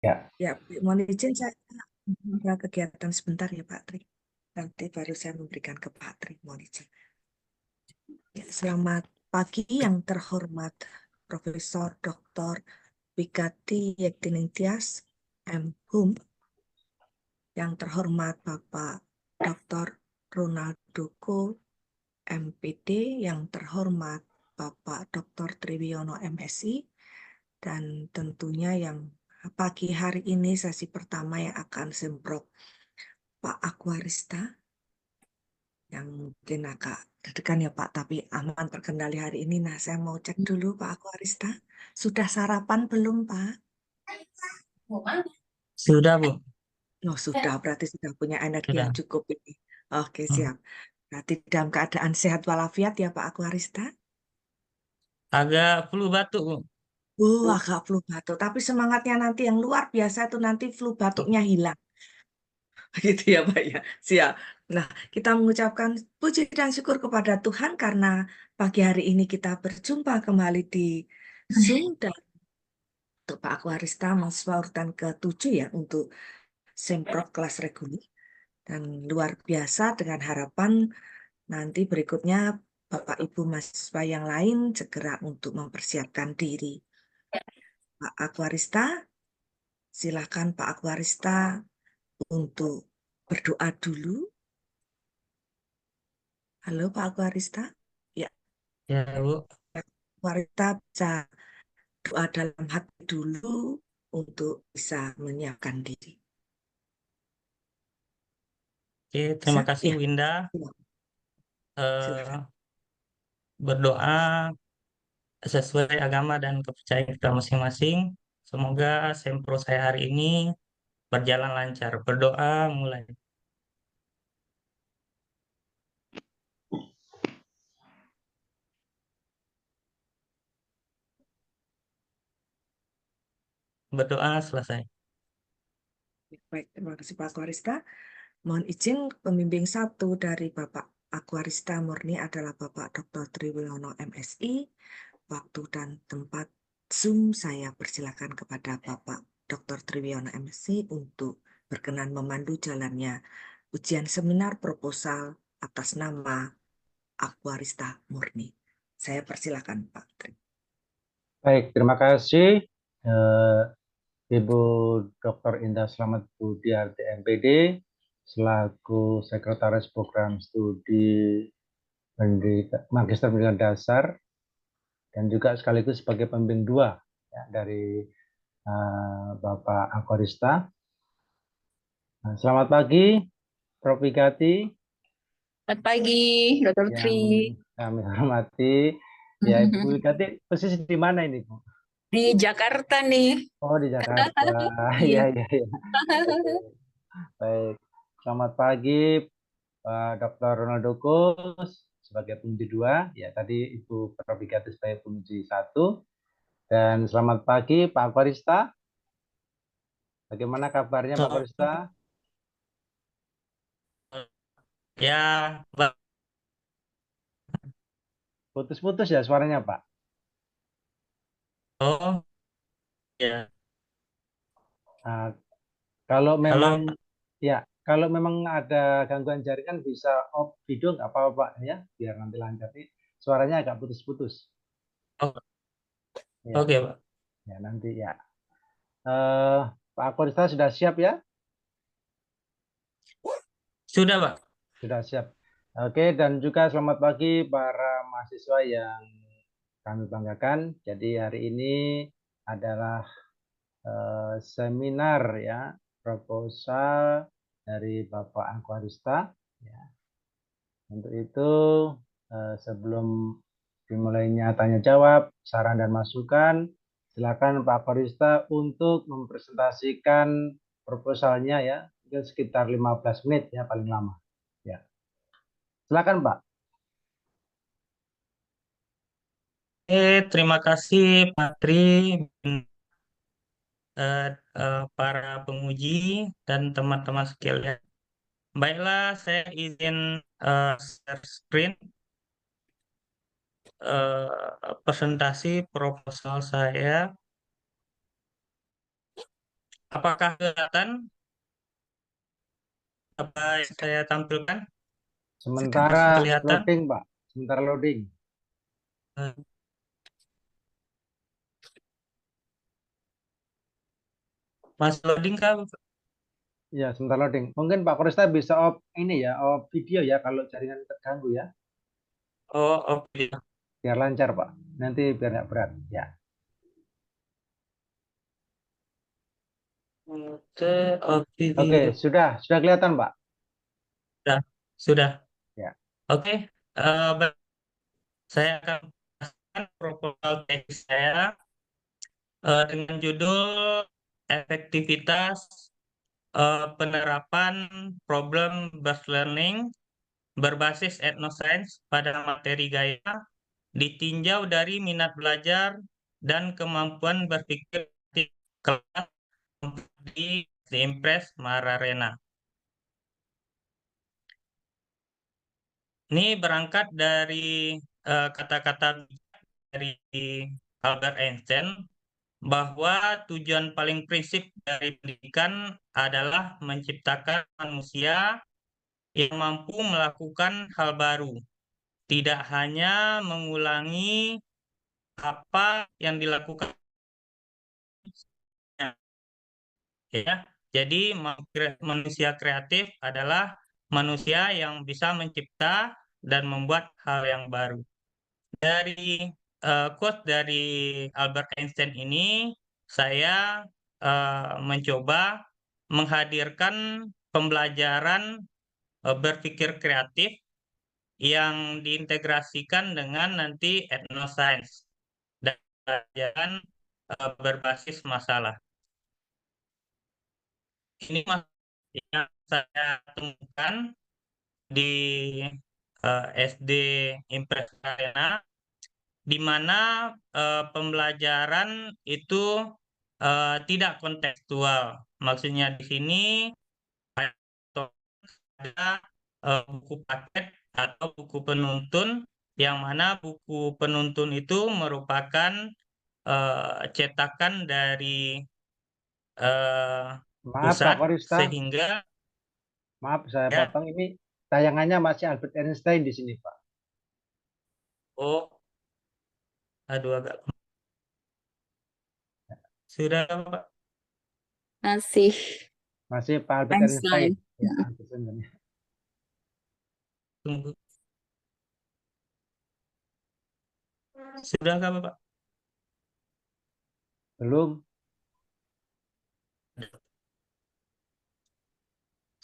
Ya, Ya, mohon izin saya ada kegiatan sebentar ya Pak Tri. Nanti baru saya memberikan ke Pak Tri, mohon izin. Ya, selamat pagi yang terhormat Profesor Dr. Wigati Yektiningtyas M.Hum, yang terhormat Bapak Dr. Ronaldo Ko MPD, yang terhormat Bapak Dr. Triwiono MSI, dan tentunya yang pagi hari ini sesi pertama yang akan semprot Pak Aquarista, yang mungkin agak deg-degan ya Pak, tapi aman terkendali hari ini. Nah, saya mau cek dulu Pak Aquarista, sudah sarapan belum Pak? sudah Bu, Oh, sudah, berarti sudah punya energi yang sudah. cukup ini. Oke, Hmm. siap. Berarti dalam keadaan sehat walafiat ya Pak Aquarista? Agak flu batuk Bu. Agak flu batuk, tapi semangatnya nanti yang luar biasa itu nanti flu batuknya hilang. Begitu ya Pak ya. Siap. Nah, kita mengucapkan puji dan syukur kepada Tuhan karena pagi hari ini kita berjumpa kembali di Zoom, dan untuk Pak Aquarista mahasiswa urutan ke-7 ya untuk Semprot kelas reguler. Dan luar biasa dengan harapan nanti berikutnya Bapak Ibu mahasiswa yang lain segera untuk mempersiapkan diri. Pak Aquarista, silakan Pak Aquarista untuk berdoa dulu. Halo Pak Aquarista. Ya, Ya Bu. Pak Aquarista bisa doa dalam hati dulu untuk bisa menyiapkan diri. Oke, Bisa? terima kasih Ya, Winda. silakan. Silakan. Eh, Berdoa sesuai agama dan kepercayaan kita masing-masing. Semoga sempro saya hari ini berjalan lancar. Berdoa mulai. Berdoa selesai. Baik, terima kasih Pak Aquarista. Mohon izin pembimbing satu dari Bapak Aquarista murni adalah Bapak Dr. Triwiono MSI. Waktu dan tempat Zoom saya persilakan kepada Bapak Dr. Triwiono MSI untuk berkenan memandu jalannya ujian seminar proposal atas nama Aquarista Murni. Saya persilakan Pak Tri. Baik, terima kasih eh, Ibu Dr. Indah Slamet Budiarti MPD selaku Sekretaris Program Studi Magister Pendidikan Dasar dan juga sekaligus sebagai pembimbing dua ya, dari Bapak Aquarista. Nah, selamat pagi, Prof. Wigati, Selamat pagi, Dr. yang Tri. kami hormati. Ya, Ibu Wigati, posisi di mana ini, Bu? Di Jakarta nih. Oh, di Jakarta. Iya. Iya, iya, iya. Oke, baik. Selamat pagi, Pak Dr. Ronaldo Kus sebagai penguji dua. Ya, tadi Ibu Prof. Wigati sebagai penguji satu. Dan selamat pagi, Pak Aquarista. Bagaimana kabarnya, Pak Selamat Aquarista? ya, Bang. Putus-putus ya suaranya, Pak. Oh, ya. Nah, kalau memang Halo, Pak. ya, kalau memang ada gangguan jaringan bisa off video nggak apa-apa Pak ya, biar nanti lancar nih. Suaranya agak putus-putus. Oh, Ya, oke, Pak. ya nanti ya. Eh, Pak Akurista sudah siap ya? Sudah, Pak. Sudah siap. Oke, dan juga selamat pagi para mahasiswa yang kami banggakan. Jadi hari ini adalah seminar ya, proposal dari Bapak Aquarista. Ya. Untuk itu, sebelum dimulainya tanya jawab, saran dan masukan, silakan Pak Korista untuk mempresentasikan proposalnya ya, mungkin sekitar 15 menit ya paling lama. Ya. Silakan Pak. Terima kasih, Pak Tri, eh, para penguji dan teman-teman sekalian. Baiklah, saya izin share screen presentasi proposal saya. Apakah kelihatan apa yang saya tampilkan? Sementara Kelihatan? loading, Pak. Sementara loading. Eh, Mas loading kah? Ya, sebentar loading. Mungkin Pak Korista bisa off ini ya, off video ya kalau jaringan terganggu ya. Oh, oke. Biar lancar, Pak. Nanti biar nggak berat. Ya. Oke, Oke, video. sudah kelihatan, Pak. Sudah, sudah. Ya. Oke, baik. Saya akan menjelaskan profil tesis saya dengan judul efektivitas penerapan problem based learning berbasis etnoscience pada materi gaya ditinjau dari minat belajar dan kemampuan berpikir di kelas di Impress Mararena. Ini berangkat dari kata-kata dari Albert Einstein bahwa tujuan paling prinsip dari pendidikan adalah menciptakan manusia yang mampu melakukan hal baru, tidak hanya mengulangi apa yang dilakukan. Ya, jadi manusia kreatif adalah manusia yang bisa mencipta dan membuat hal yang baru. Dari quote dari Albert Einstein ini, saya mencoba menghadirkan pembelajaran berpikir kreatif yang diintegrasikan dengan nanti etnoscience dan pelajaran berbasis masalah. Ini yang saya temukan di SD Impress Arena, di mana pembelajaran itu tidak kontekstual. Maksudnya di sini ada buku paket atau buku penuntun, yang mana buku penuntun itu merupakan cetakan dari Maaf, Pak pusat, Korista. sehingga Maaf, saya ya, potong. Ini tayangannya masih Albert Einstein di sini, Pak. oh, aduh agak sudah Pak. Masih Masih Pak Albert Einstein. Einstein. Ya, Albert Einstein. Tunggu. Sudah nggak Pak? Belum.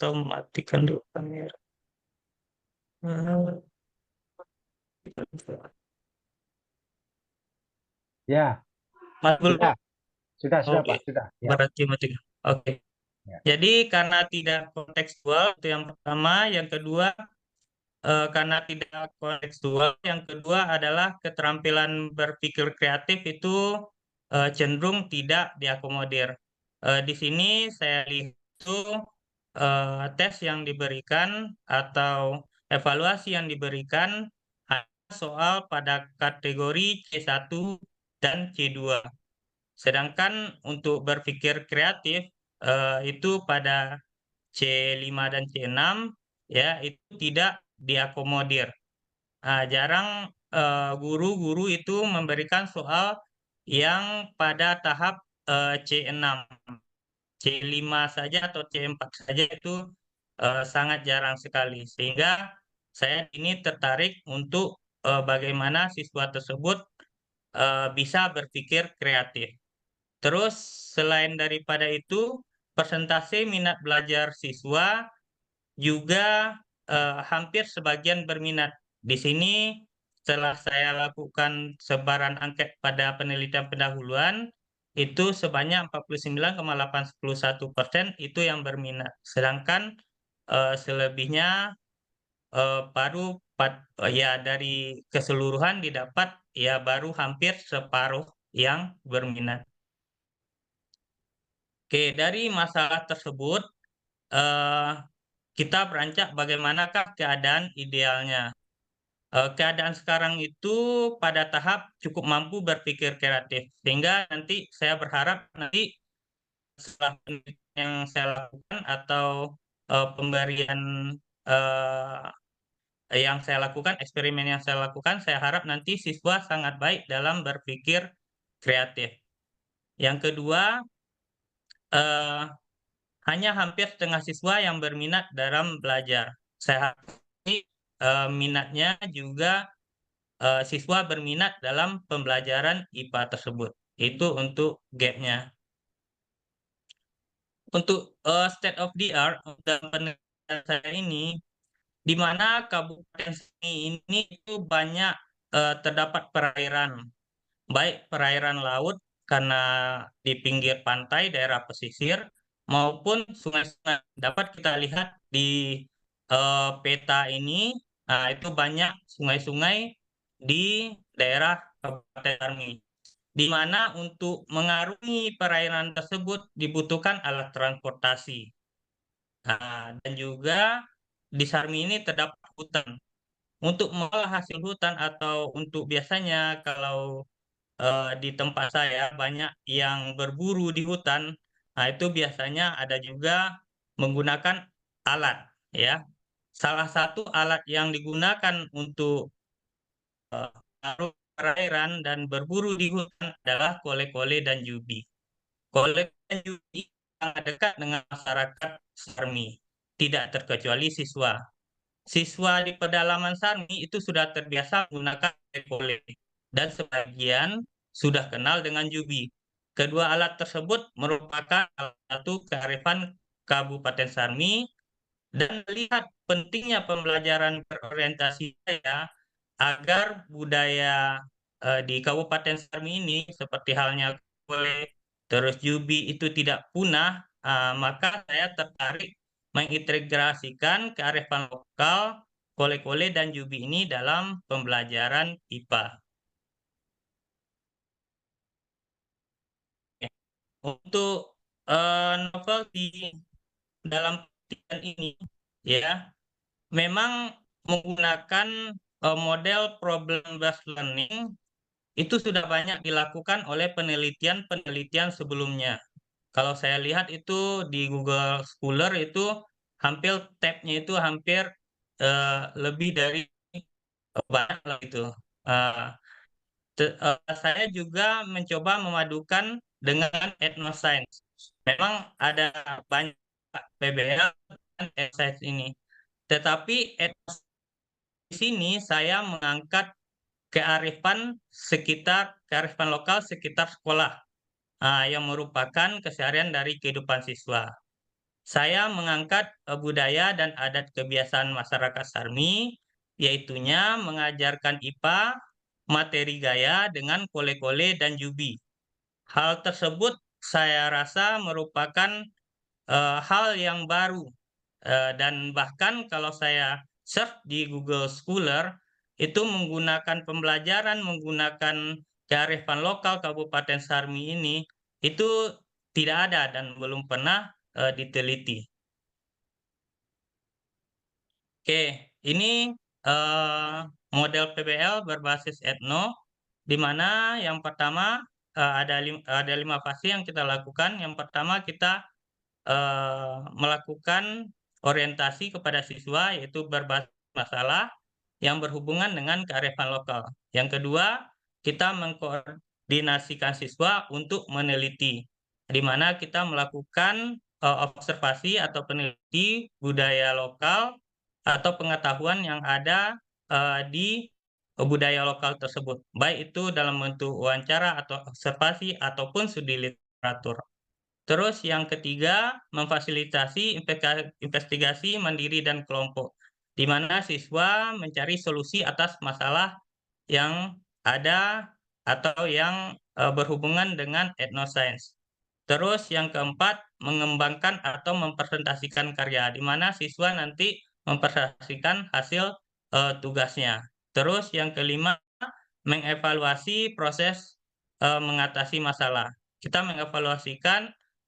Atau matikan dulu kamera. Ya, Mati dulu. sudah. Sudah, Oke, Pak. Sudah. Ya. berarti matikan. Oke. Ya. Jadi karena tidak kontekstual itu yang pertama, yang kedua karena tidak kontekstual, yang kedua adalah keterampilan berpikir kreatif itu cenderung tidak diakomodir. Di sini saya lihat itu tes yang diberikan atau evaluasi yang diberikan ada soal pada kategori C1 dan C2. Sedangkan untuk berpikir kreatif itu pada C5 dan C6 ya itu tidak diakomodir. Jarang guru-guru itu memberikan soal yang pada tahap C6. C5 saja atau C4 saja itu sangat jarang sekali. Sehingga saya ini tertarik untuk bagaimana siswa tersebut bisa berpikir kreatif. Terus selain daripada itu, persentase minat belajar siswa juga hampir sebagian berminat. Di sini setelah saya lakukan sebaran angket pada penelitian pendahuluan, itu sebanyak 49,811% itu yang berminat. Sedangkan selebihnya baru ya dari keseluruhan didapat ya baru hampir separuh yang berminat. Oke, dari masalah tersebut eh, kita beranjak bagaimanakah keadaan idealnya. Keadaan sekarang itu pada tahap cukup mampu berpikir kreatif, sehingga nanti saya berharap nanti setelah penelitian yang saya lakukan atau pemberian yang saya lakukan, eksperimen yang saya lakukan, saya harap nanti siswa sangat baik dalam berpikir kreatif. Yang kedua, eh, hanya hampir setengah siswa yang berminat dalam belajar. Saya harap minatnya juga siswa berminat dalam pembelajaran IPA tersebut. Itu untuk gap-nya. Untuk state of the art dalam penelitian saya ini, di mana Kabupaten Seni ini itu banyak terdapat perairan, baik perairan laut karena di pinggir pantai daerah pesisir maupun sungai-sungai. Dapat kita lihat di peta ini, itu banyak sungai-sungai di daerah Kabupaten Sarmi, di mana untuk mengarungi perairan tersebut dibutuhkan alat transportasi. Dan juga di Sarmi ini terdapat hutan. Untuk mengolah hasil hutan atau untuk biasanya kalau di tempat saya banyak yang berburu di hutan, itu biasanya ada juga menggunakan alat, ya. Salah satu alat yang digunakan untuk mengarungi perairan dan berburu di hutan adalah kole-kole dan jubi. Kole dan jubi sangat dekat dengan masyarakat Sarmi, tidak terkecuali siswa. Siswa di pedalaman Sarmi itu sudah terbiasa menggunakan kole dan sebagian sudah kenal dengan jubi. Kedua alat tersebut merupakan salah satu kearifan Kabupaten Sarmi, dan melihat pentingnya pembelajaran berorientasi saya agar budaya di Kabupaten Sarmi ini seperti halnya kole, terus jubi itu tidak punah, maka saya tertarik mengintegrasikan kearifan lokal kole-kole dan jubi ini dalam pembelajaran IPA. Untuk novel di dalam penelitian ini, ya, memang menggunakan model problem based learning itu sudah banyak dilakukan oleh penelitian-penelitian sebelumnya. Kalau saya lihat itu di Google Scholar itu hampir tab-nya itu hampir lebih dari banyak lah itu. Saya juga mencoba memadukan dengan etnoscience. Memang ada banyak PBL dan etnoscience ini. Tetapi di sini saya mengangkat kearifan lokal sekitar sekolah, yang merupakan keseharian dari kehidupan siswa. Saya mengangkat budaya dan adat kebiasaan masyarakat Sarmi, yaitunya mengajarkan IPA, materi gaya dengan kole-kole dan jubi. Hal tersebut saya rasa merupakan hal yang baru. Dan bahkan kalau saya search di Google Scholar, itu menggunakan pembelajaran menggunakan kearifan lokal Kabupaten Sarmi ini, itu tidak ada dan belum pernah diteliti. Oke, ini model PBL berbasis etno, di mana yang pertama ada 5 fase yang kita lakukan. Yang pertama kita melakukan orientasi kepada siswa, yaitu berbasis masalah yang berhubungan dengan kearifan lokal. Yang kedua, kita mengkoordinasikan siswa untuk meneliti, di mana kita melakukan observasi atau peneliti budaya lokal atau pengetahuan yang ada di budaya lokal tersebut, baik itu dalam bentuk wawancara atau observasi ataupun studi literatur. Terus yang ketiga, memfasilitasi investigasi mandiri dan kelompok, di mana siswa mencari solusi atas masalah yang ada atau yang berhubungan dengan etnoscience. Terus yang keempat, mengembangkan atau mempresentasikan karya, di mana siswa nanti mempresentasikan hasil tugasnya. Terus yang kelima, mengevaluasi proses mengatasi masalah. Kita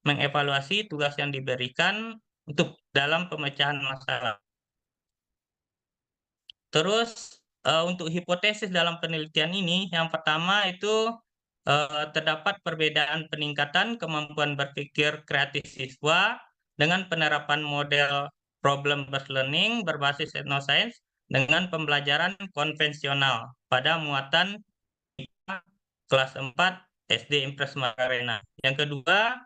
mengevaluasi tugas yang diberikan untuk dalam pemecahan masalah. Terus untuk hipotesis dalam penelitian ini, yang pertama itu terdapat perbedaan peningkatan kemampuan berpikir kreatif siswa dengan penerapan model problem-based learning berbasis etnoscience dengan pembelajaran konvensional pada muatan kelas 4 SD Impres Macarena. Yang kedua,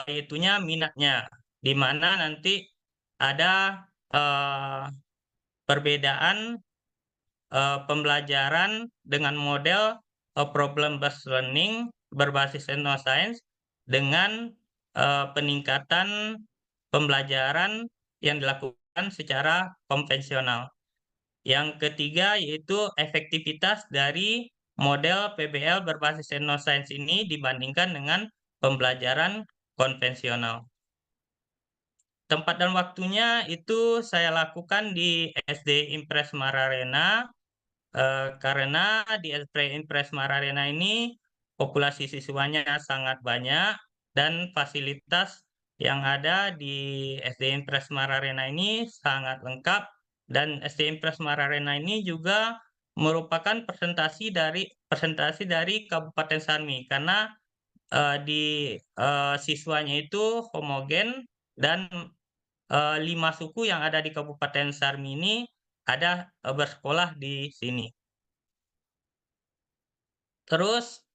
yaitunya minatnya, di mana nanti ada perbedaan pembelajaran dengan model problem-based learning berbasis etnoscience dengan peningkatan pembelajaran yang dilakukan secara konvensional. Yang ketiga yaitu efektivitas dari model PBL berbasis etnoscience ini dibandingkan dengan pembelajaran konvensional. Tempat dan waktunya itu saya lakukan di SD Impres Mararena karena di SD Impres Mararena ini populasi siswanya sangat banyak dan fasilitas yang ada di SD Impres Mararena ini sangat lengkap, dan SD Impres Mararena ini juga merupakan presentasi dari Kabupaten Sarmi karena di siswanya itu homogen, dan 5 suku yang ada di Kabupaten Sarmi ini ada bersekolah di sini. Terus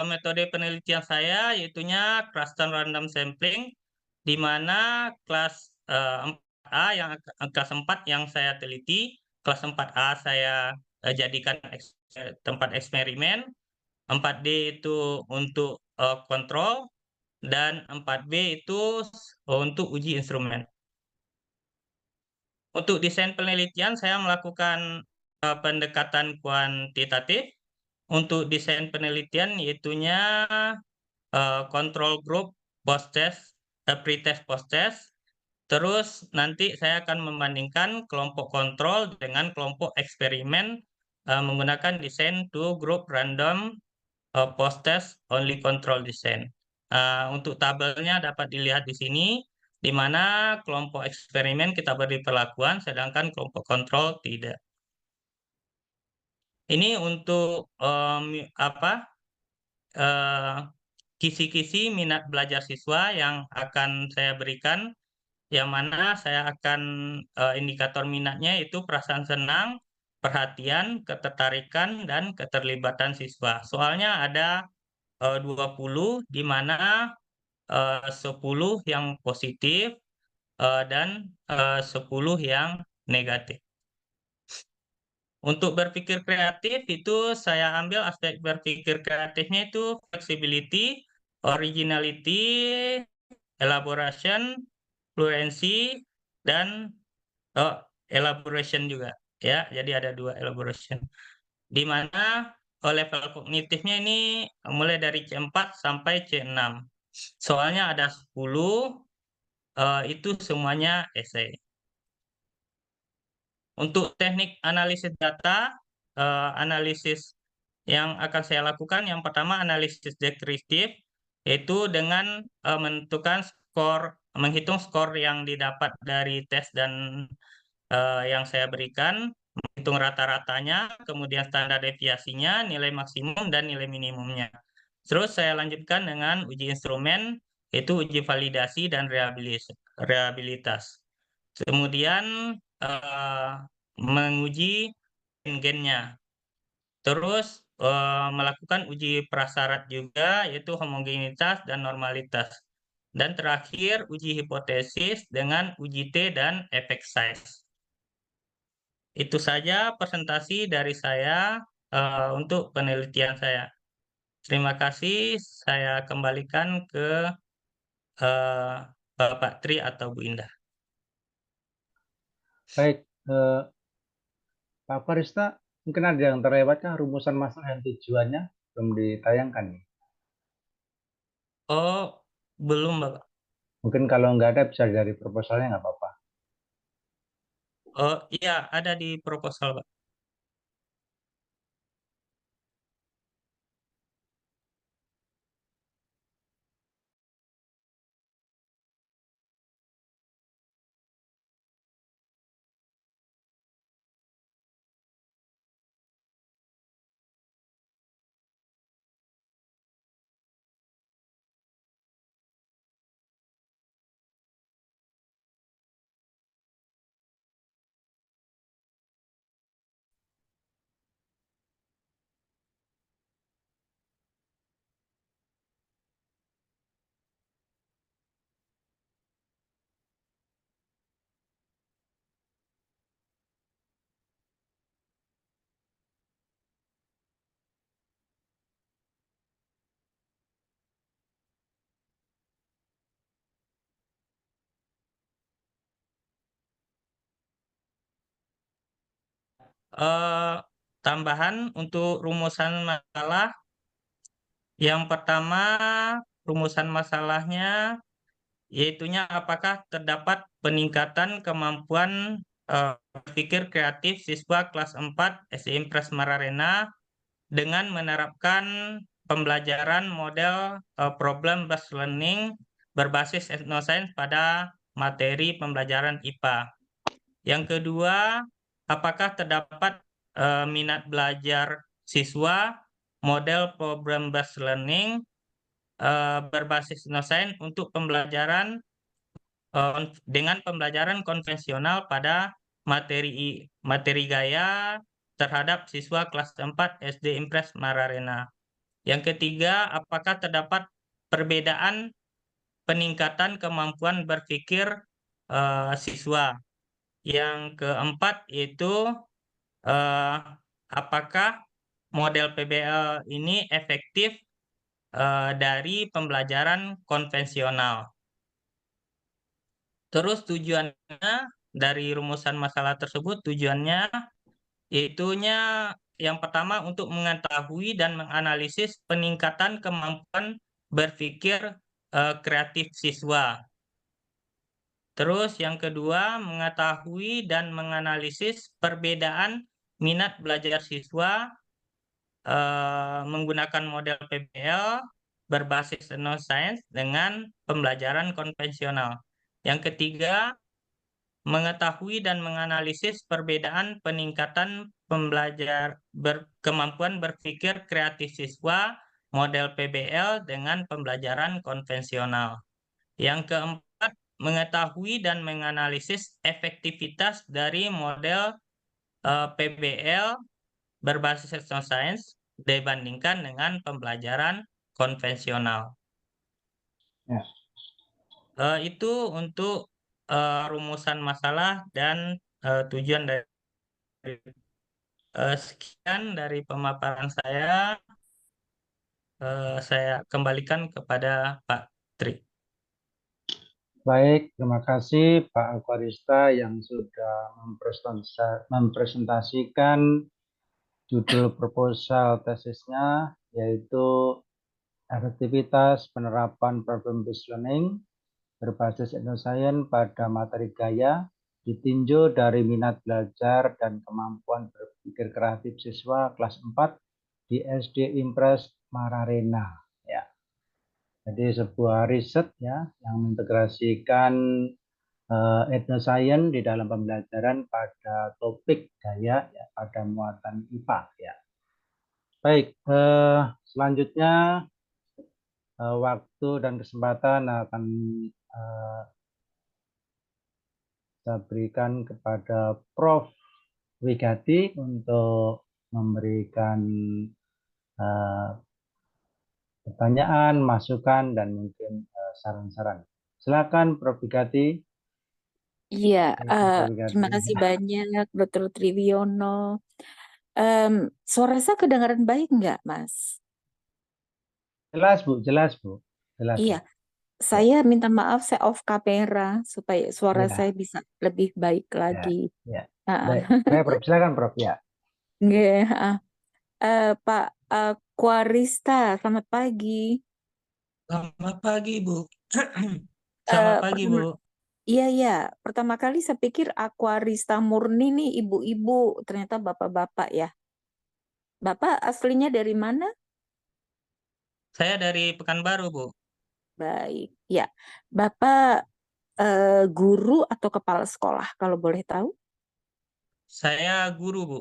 metode penelitian saya yaitunya cluster random sampling, di mana kelas 4A kelas 4 yang saya teliti, kelas 4A saya jadikan tempat eksperimen, 4D itu untuk kontrol, dan 4B itu untuk uji instrumen. Untuk desain penelitian saya melakukan pendekatan kuantitatif. Untuk desain penelitian yaitunya control group post test, pre-test post test. Terus nanti saya akan membandingkan kelompok kontrol dengan kelompok eksperimen menggunakan desain two group random post test only control design. Untuk tabelnya dapat dilihat di sini, di mana kelompok eksperimen kita beri perlakuan, sedangkan kelompok kontrol tidak. Ini untuk kisi-kisi minat belajar siswa yang akan saya berikan, yang mana saya akan indikator minatnya itu perasaan senang, perhatian, ketertarikan, dan keterlibatan siswa. Soalnya ada 20, di mana 10 yang positif dan 10 yang negatif. Untuk berpikir kreatif itu saya ambil aspek berpikir kreatifnya itu flexibility, originality, elaboration, fluency, dan elaboration juga. Ya, jadi ada 2 elaboration. Di mana level kognitifnya ini mulai dari C4 sampai C6. Soalnya ada 10, itu semuanya esai. Untuk teknik analisis data, analisis yang akan saya lakukan, yang pertama analisis deskriptif, yaitu dengan menghitung skor yang didapat dari tes dan yang saya berikan, menghitung rata-ratanya, kemudian standar deviasinya, nilai maksimum, dan nilai minimumnya. Terus saya lanjutkan dengan uji instrumen, yaitu uji validasi dan rehabilitas. Kemudian menguji gennya. Terus melakukan uji prasyarat juga, yaitu homogenitas dan normalitas. Dan terakhir uji hipotesis dengan uji T dan efek size. Itu saja presentasi dari saya untuk penelitian saya. Terima kasih, saya kembalikan ke Bapak Tri atau Bu Indah. Baik, Pak Farista, mungkin ada yang terlewatkan rumusan masalah dan tujuannya belum ditayangkan nih. Oh, belum Bapak. Mungkin kalau nggak ada bisa dari proposalnya nggak apa-apa. Oh iya, ada di proposal Pak. tambahan untuk rumusan masalah. Yang pertama, rumusan masalahnya yaitunya apakah terdapat peningkatan kemampuan berpikir kreatif siswa kelas 4 SD Impres Mararena dengan menerapkan pembelajaran model problem based learning berbasis etnoscience pada materi pembelajaran IPA. Yang kedua, apakah terdapat minat belajar siswa model problem based learning berbasis etnoscience untuk pembelajaran dengan pembelajaran konvensional pada materi gaya terhadap siswa kelas 4 SD Impres Mararena. Yang ketiga, apakah terdapat perbedaan peningkatan kemampuan berpikir siswa. Yang keempat yaitu apakah model PBL ini efektif dari pembelajaran konvensional. Terus tujuannya dari rumusan masalah tersebut, tujuannya yaitunya yang pertama untuk mengetahui dan menganalisis peningkatan kemampuan berpikir kreatif siswa. Terus yang kedua, mengetahui dan menganalisis perbedaan minat belajar siswa menggunakan model PBL berbasis neuroscience dengan pembelajaran konvensional. Yang ketiga, mengetahui dan menganalisis perbedaan peningkatan kemampuan berpikir kreatif siswa model PBL dengan pembelajaran konvensional. Yang keempat, mengetahui dan menganalisis efektivitas dari model PBL berbasis neuroscience dibandingkan dengan pembelajaran konvensional. Ya. Itu untuk rumusan masalah dan tujuan dari sekian dari pemaparan saya. Saya kembalikan kepada Pak Tri. Baik, terima kasih Pak Aquarista yang sudah mempresentasikan judul proposal tesisnya, yaitu efektivitas penerapan problem based learning berbasis etnoscience pada materi gaya ditinjau dari minat belajar dan kemampuan berpikir kreatif siswa kelas 4 di SD Impres Mararena. Ya. Jadi sebuah riset ya yang mengintegrasikan etnoscience di dalam pembelajaran pada topik gaya ya, pada muatan IPA ya. Baik, selanjutnya waktu dan kesempatan akan saya berikan kepada Prof. Wigati untuk memberikan pertanyaan, masukan, dan mungkin saran-saran. Silakan Prof. Wigati. Iya, Prof. Wigati. terima kasih banyak Dr. Triwiono. Suara saya kedengaran baik nggak, Mas? Jelas Bu, jelas Bu. Jelas, Iya, Bu. saya minta maaf saya off kamera supaya suara Ya, saya bisa lebih baik ya, lagi. ya. Ah, Baik, baik Prof. Silakan Prof. Ya. nggih, Pak Aquarista, selamat pagi. Selamat pagi, Bu. Selamat pagi, Bu. Iya, pertama kali saya pikir Aquarista murni nih ibu-ibu, ternyata bapak-bapak ya. Bapak aslinya dari mana? Saya dari Pekanbaru, Bu. Baik, ya. Bapak guru atau kepala sekolah kalau boleh tahu? Saya guru, Bu.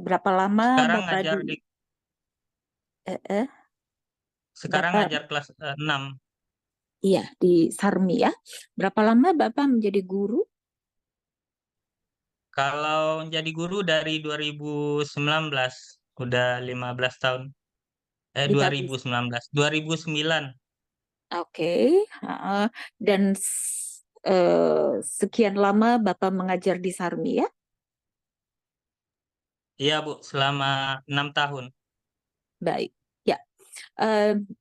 Berapa lama Sekarang Bapak ngajar di di eh, sekarang Bapak ngajar kelas 6. iya di Sarmi ya. Berapa lama Bapak menjadi guru? Kalau jadi guru dari 2019, udah 15 tahun. 15. 2019, 2009. Oke, dan sekian lama Bapak mengajar di Sarmi ya? Iya, Bu, selama 6 tahun. Baik, ya.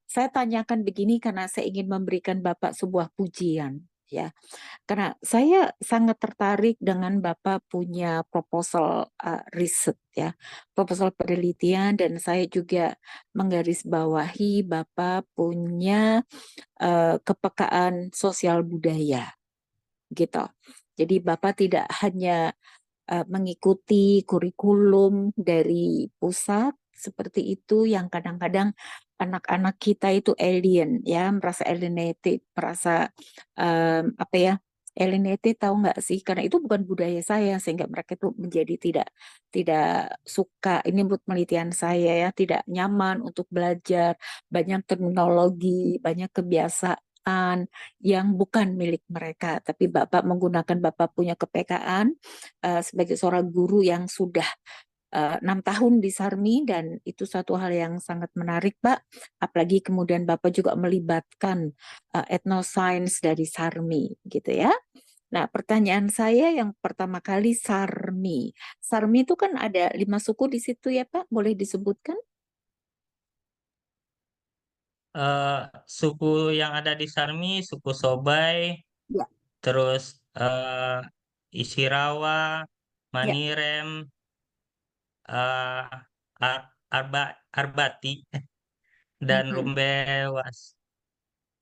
Saya tanyakan begini karena saya ingin memberikan Bapak sebuah pujian. ya. Karena saya sangat tertarik dengan Bapak punya proposal riset ya, proposal penelitian, dan saya juga menggarisbawahi Bapak punya kepekaan sosial budaya gitu. Jadi Bapak tidak hanya mengikuti kurikulum dari pusat seperti itu yang kadang-kadang anak-anak kita itu alien ya, merasa alienated, merasa apa ya, alienated, tahu nggak sih? Karena itu bukan budaya saya, sehingga mereka itu menjadi tidak suka. Ini menurut penelitian saya ya, tidak nyaman untuk belajar, banyak terminologi, banyak kebiasaan yang bukan milik mereka. Tapi Bapak menggunakan Bapak punya kepekaan sebagai seorang guru yang sudah 6 tahun di Sarmi, dan itu satu hal yang sangat menarik, Pak. Apalagi kemudian Bapak juga melibatkan etnoscience dari Sarmi, gitu ya. Nah, pertanyaan saya yang pertama kali Sarmi. Sarmi itu kan ada 5 suku di situ ya, Pak? Boleh disebutkan? Suku yang ada di Sarmi, suku Sobai, Ya, terus Isirawa, ya. Manirem, eh, Arbati, dan Mhm. Rumbewas.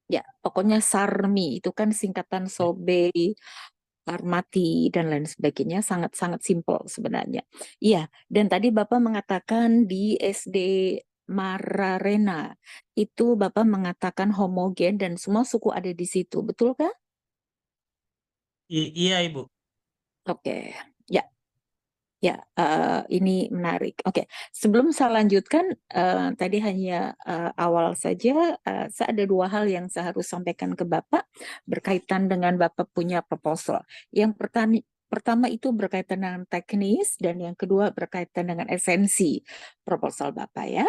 Ya, pokoknya Sarmi itu kan singkatan Sobe, Armati, dan lain sebagainya, sangat-sangat simpel sebenarnya. Iya, dan tadi Bapak mengatakan di SD Mararena, itu Bapak mengatakan homogen dan semua suku ada di situ, betul kah? Iya, Ibu. Oke, ya. Ya, ini menarik. Oke, sebelum saya lanjutkan, tadi hanya awal saja, saya ada 2 hal yang saya harus sampaikan ke Bapak berkaitan dengan Bapak punya proposal. Yang pertama itu berkaitan dengan teknis, dan yang kedua berkaitan dengan esensi proposal Bapak ya.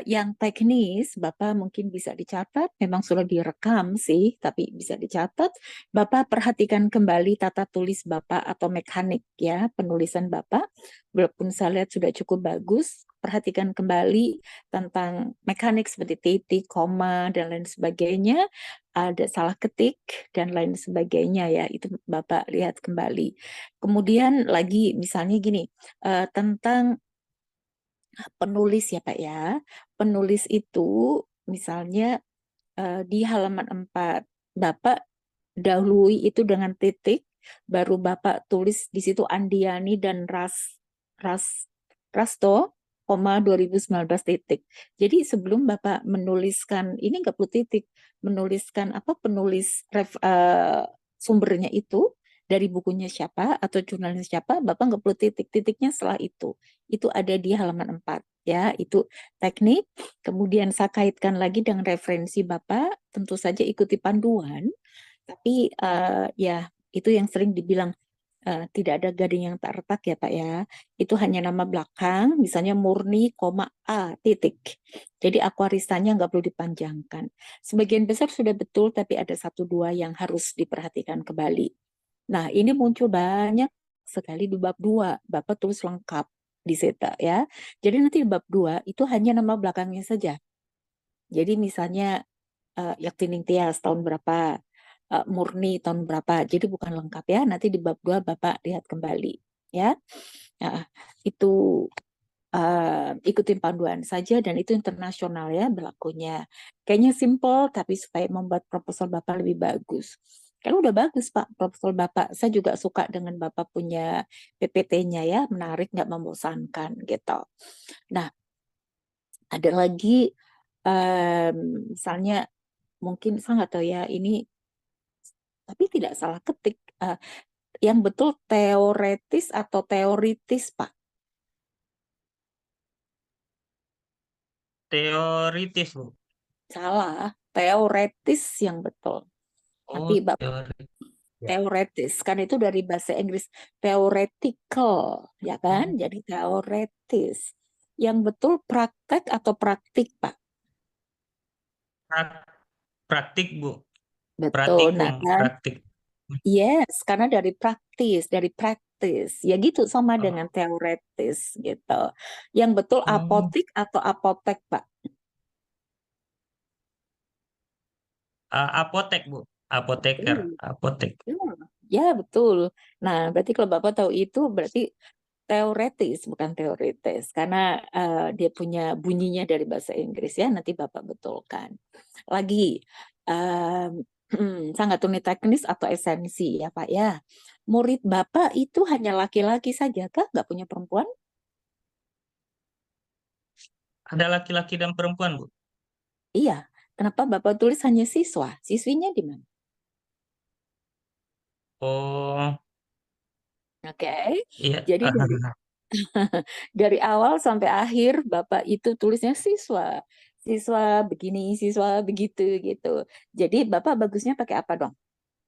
Yang teknis, Bapak mungkin bisa dicatat, memang sudah direkam sih, tapi bisa dicatat. Bapak perhatikan kembali tata tulis Bapak atau mekanik ya, penulisan Bapak. Walaupun saya lihat sudah cukup bagus, perhatikan kembali tentang mekanik seperti titik, koma, dan lain sebagainya. Ada salah ketik, dan lain sebagainya ya, itu Bapak lihat kembali. Kemudian lagi misalnya gini, tentang penulis ya Pak ya. Penulis itu misalnya di halaman 4, Bapak dahului itu dengan titik, baru Bapak tulis di situ Andiani dan Rasto, 2019 titik. Jadi sebelum Bapak menuliskan, ini nggak perlu titik, menuliskan apa, sumbernya itu, dari bukunya siapa atau jurnalnya siapa, Bapak nggak perlu titik. Titiknya setelah itu. Itu ada di halaman 4. Ya, itu teknik. Kemudian saya kaitkan lagi dengan referensi Bapak, tentu saja ikuti panduan, tapi ya itu yang sering dibilang tidak ada gading yang tak retak ya Pak ya. Itu hanya nama belakang, misalnya Murni, A, titik. Jadi akuaristanya nggak perlu dipanjangkan. Sebagian besar sudah betul, tapi ada 1-2 yang harus diperhatikan kembali. Nah, ini muncul banyak sekali di bab 2. Bapak tulis lengkap di situ ya. Jadi nanti di bab 2 itu hanya nama belakangnya saja. Jadi misalnya Yaktining Tias tahun berapa, Murni tahun berapa. Jadi bukan lengkap ya. Nanti di bab 2 Bapak lihat kembali ya. Nah, itu ikutin panduan saja, dan itu internasional ya berlakunya. Kayaknya simple, tapi supaya membuat proposal Bapak lebih bagus. Kalau udah bagus Pak proposal Bapak, saya juga suka dengan Bapak punya PPT-nya ya, menarik, nggak membosankan gitu. Nah, ada lagi misalnya, mungkin saya nggak tahu ya ini, tapi tidak salah ketik. Yang betul teoretis atau teoritis Pak? Teoritis, Bu. Salah, teoretis yang betul. Oh, Nanti Bapak teori. Ya. teoretis, kan itu dari bahasa Inggris theoretical, ya kan? Jadi teoretis. Yang betul praktek atau praktik, Pak? Praktik, Bu. Betul, nah Praktikum, kan? praktik. Yes, karena dari praktis, dari praktis. Ya gitu, sama Oh, dengan teoretis gitu. Yang betul oh. apotik atau apotek, Pak? Apotek, Bu. Apoteker, Betul. apotek. Ya, betul. Nah, berarti kalau Bapak tahu itu berarti teoretis, bukan teoritis. Karena dia punya bunyinya dari bahasa Inggris ya, nanti Bapak betulkan. Lagi, sangat unit teknis atau esensi ya Pak ya. Murid Bapak itu hanya laki-laki saja kah? Nggak punya perempuan? Ada laki-laki dan perempuan, Bu. Iya. Kenapa Bapak tulis hanya siswa? Siswinya di mana? Oh, Oke. iya. Jadi dari awal sampai akhir Bapak itu tulisnya siswa. Siswa begini, siswa begitu gitu. Jadi Bapak bagusnya pakai apa dong?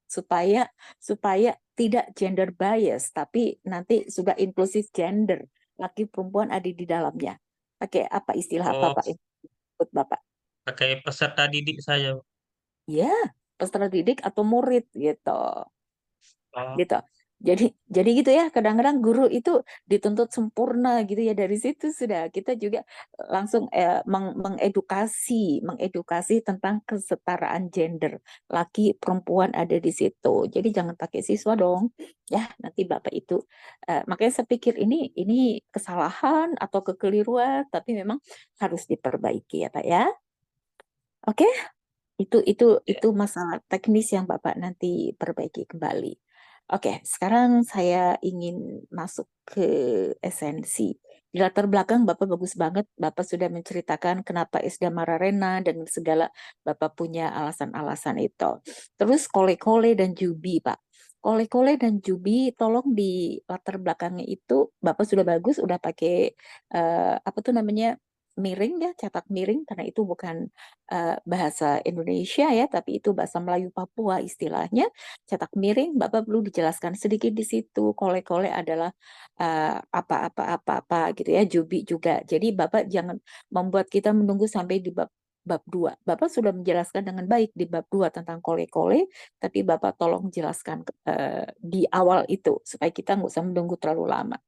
Supaya supaya tidak gender bias, tapi nanti sudah inklusif gender. Laki perempuan ada di dalamnya. Pakai apa istilah apa Oh, Pak ikut Bapak? pakai peserta didik saja, Bu. Ya, peserta didik atau murid gitu. Oh, Gitu. Jadi gitu ya, kadang-kadang guru itu dituntut sempurna gitu ya, dari situ sudah kita juga langsung mengedukasi tentang kesetaraan gender. Laki perempuan ada di situ. Jadi jangan pakai siswa dong. Ya, nanti Bapak itu makanya saya pikir ini kesalahan atau kekeliruan, tapi memang harus diperbaiki ya, Pak ya. Oke? Itu masalah teknis yang Bapak nanti perbaiki kembali. Oke, sekarang saya ingin masuk ke esensi. Di latar belakang Bapak bagus banget. Bapak sudah menceritakan kenapa Isda Mararena dan segala Bapak punya alasan-alasan itu. Terus kole-kole dan jubi, Pak. Kole-kole dan jubi, tolong di latar belakangnya itu Bapak sudah bagus, udah pakai apa tuh namanya, miring ya, cetak miring, karena itu bukan bahasa Indonesia ya, tapi itu bahasa Melayu Papua istilahnya. Cetak miring, Bapak perlu dijelaskan sedikit di situ. Kole-kole adalah apa-apa-apa-apa gitu ya, jubi juga. Jadi Bapak jangan membuat kita menunggu sampai di bab 2. Bapak sudah menjelaskan dengan baik di bab 2 tentang kole-kole, tapi Bapak tolong jelaskan di awal itu supaya kita nggak usah menunggu terlalu lama.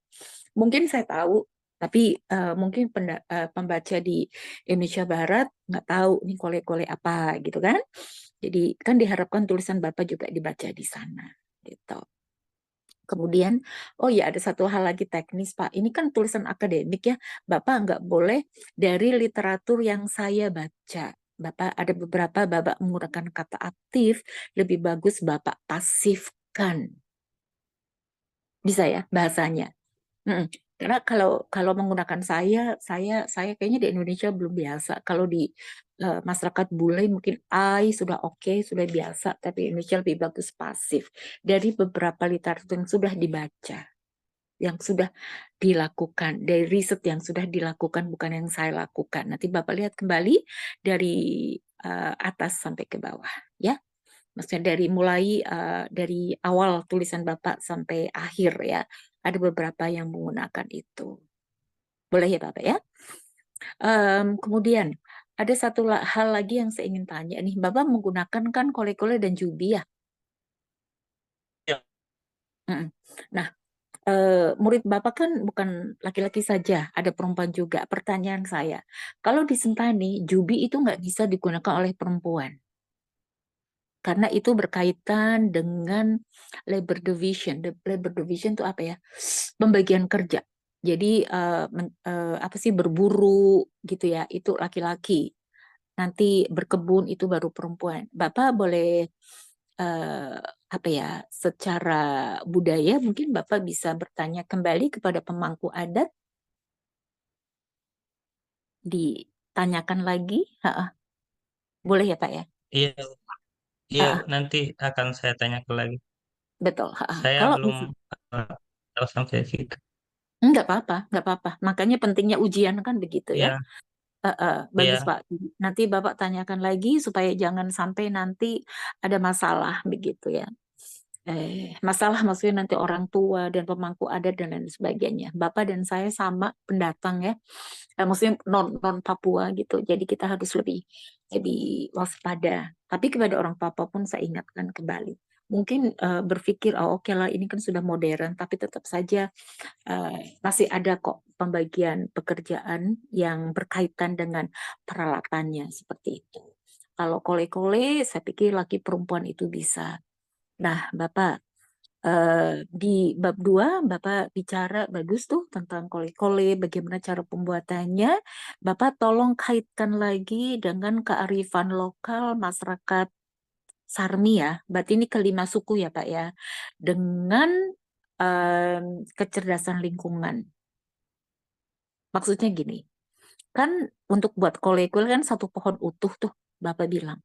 Mungkin saya tahu, tapi mungkin pembaca di Indonesia Barat nggak tahu nih kole-kole apa gitu kan. Jadi kan diharapkan tulisan Bapak juga dibaca di sana gitu. Kemudian, oh ya ada satu hal lagi teknis Pak. Ini kan tulisan akademik ya. Bapak nggak boleh dari literatur yang saya baca. Bapak ada beberapa Bapak menggunakan kata aktif, lebih bagus Bapak pasifkan. Bisa ya bahasanya. Mm-mm. Karena kalau menggunakan saya kayaknya di Indonesia belum biasa. Kalau di masyarakat bule mungkin I sudah oke, sudah biasa, tapi Indonesia lebih bagus pasif. Dari beberapa literatur yang sudah dibaca, yang sudah dilakukan, dari riset yang sudah dilakukan, bukan yang saya lakukan. Nanti Bapak lihat kembali dari atas sampai ke bawah, ya. Maksudnya dari awal tulisan Bapak sampai akhir ya. Ada beberapa yang menggunakan itu. Boleh ya Bapak ya? Kemudian ada satu hal lagi yang saya ingin tanya nih. Bapak menggunakan kan kole-kole dan jubi ya? iya. Mm-mm. Nah, murid Bapak kan bukan laki-laki saja, ada perempuan juga. Pertanyaan saya, kalau di Sentani, jubi itu nggak bisa digunakan oleh perempuan. Karena itu berkaitan dengan labor division. Labor division itu apa ya? Pembagian kerja. Jadi apa sih, berburu gitu ya, itu laki-laki. Nanti berkebun itu baru perempuan. Bapak boleh apa ya? Secara budaya mungkin Bapak bisa bertanya kembali kepada pemangku adat, ditanyakan lagi. Ha-ha. Boleh ya Pak ya? Iya, iya, Ha-ha. nanti akan saya tanyakan lagi. Betul. Ha-ha. Saya Kalau belum eh, tahu sampai situ. Enggak apa-apa, enggak apa-apa. Makanya pentingnya ujian kan begitu ya. Iya, Bagus iya. Pak. Nanti Bapak tanyakan lagi supaya jangan sampai nanti ada masalah begitu ya. Masalah maksudnya nanti orang tua dan pemangku adat dan lain sebagainya. Bapak dan saya sama pendatang ya. Maksudnya non Papua gitu. Jadi kita harus lebih lebih waspada. Tapi kepada orang Papua pun saya ingatkan kembali. Mungkin berpikir, oh oke lah ini kan sudah modern, tapi tetap saja masih ada kok pembagian pekerjaan yang berkaitan dengan peralatannya seperti itu. Kalau kole-kole, saya pikir laki perempuan itu bisa. Nah, Bapak, di bab 2, Bapak bicara bagus tuh tentang kole-kole, bagaimana cara pembuatannya. Bapak tolong kaitkan lagi dengan kearifan lokal masyarakat Sarmi ya. Berarti ini kelima suku ya, Pak ya. Dengan kecerdasan lingkungan. Maksudnya gini, kan untuk buat kole-kole kan satu pohon utuh tuh, Bapak bilang.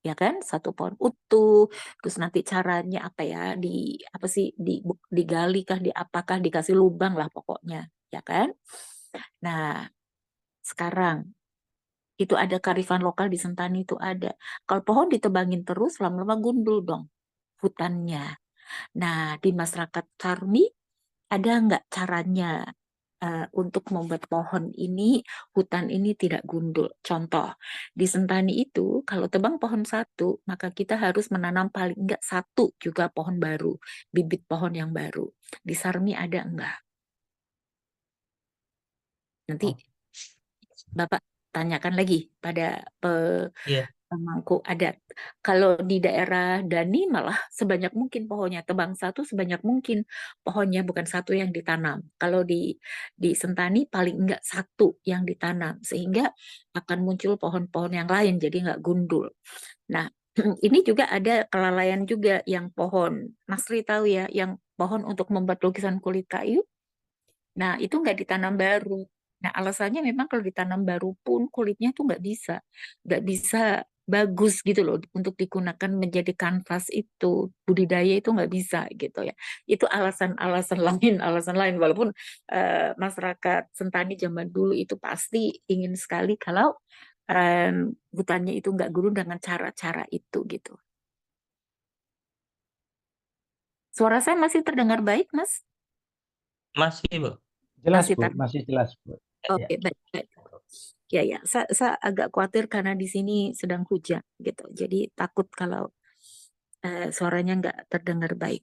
Ya kan, satu pohon utuh, terus nanti caranya apa ya, apa sih, digali kah, apakah dikasih lubang lah pokoknya, ya kan. Nah, sekarang itu ada kearifan lokal di Sentani itu ada. Kalau pohon ditebangin terus, lama-lama gundul dong hutannya. Nah, di masyarakat Sarmi ada nggak caranya untuk membuat pohon ini, hutan ini tidak gundul? Contoh, di Sentani itu kalau tebang pohon satu, maka kita harus menanam paling enggak satu juga pohon baru, bibit pohon yang baru. Di Sarmi ada enggak? Nanti Oh, Bapak tanyakan lagi pada Iya. pemangku adat. Kalau di daerah Dani malah sebanyak mungkin pohonnya, tebang satu sebanyak mungkin pohonnya, bukan satu yang ditanam. Kalau di Sentani paling enggak satu yang ditanam, sehingga akan muncul pohon-pohon yang lain, jadi enggak gundul. Nah, ini juga ada kelalaian juga yang pohon, Mas Ri tahu ya, yang pohon untuk membuat lukisan kulit kayu. Nah, itu nggak ditanam baru. Nah, alasannya memang kalau ditanam baru pun kulitnya tuh nggak bisa bagus gitu loh untuk digunakan menjadi kanvas itu, budidaya itu nggak bisa gitu ya. Itu alasan-alasan lain, walaupun masyarakat Sentani zaman dulu itu pasti ingin sekali kalau hutannya itu nggak gurun dengan cara-cara itu gitu. Suara saya masih terdengar baik, Mas? Masih, Bu. jelas Masih Bu, masih jelas Bu. Ya. Oke, baik, baik. Ya, ya. Saya agak khawatir karena di sini sedang hujan gitu. Jadi takut kalau suaranya nggak terdengar baik.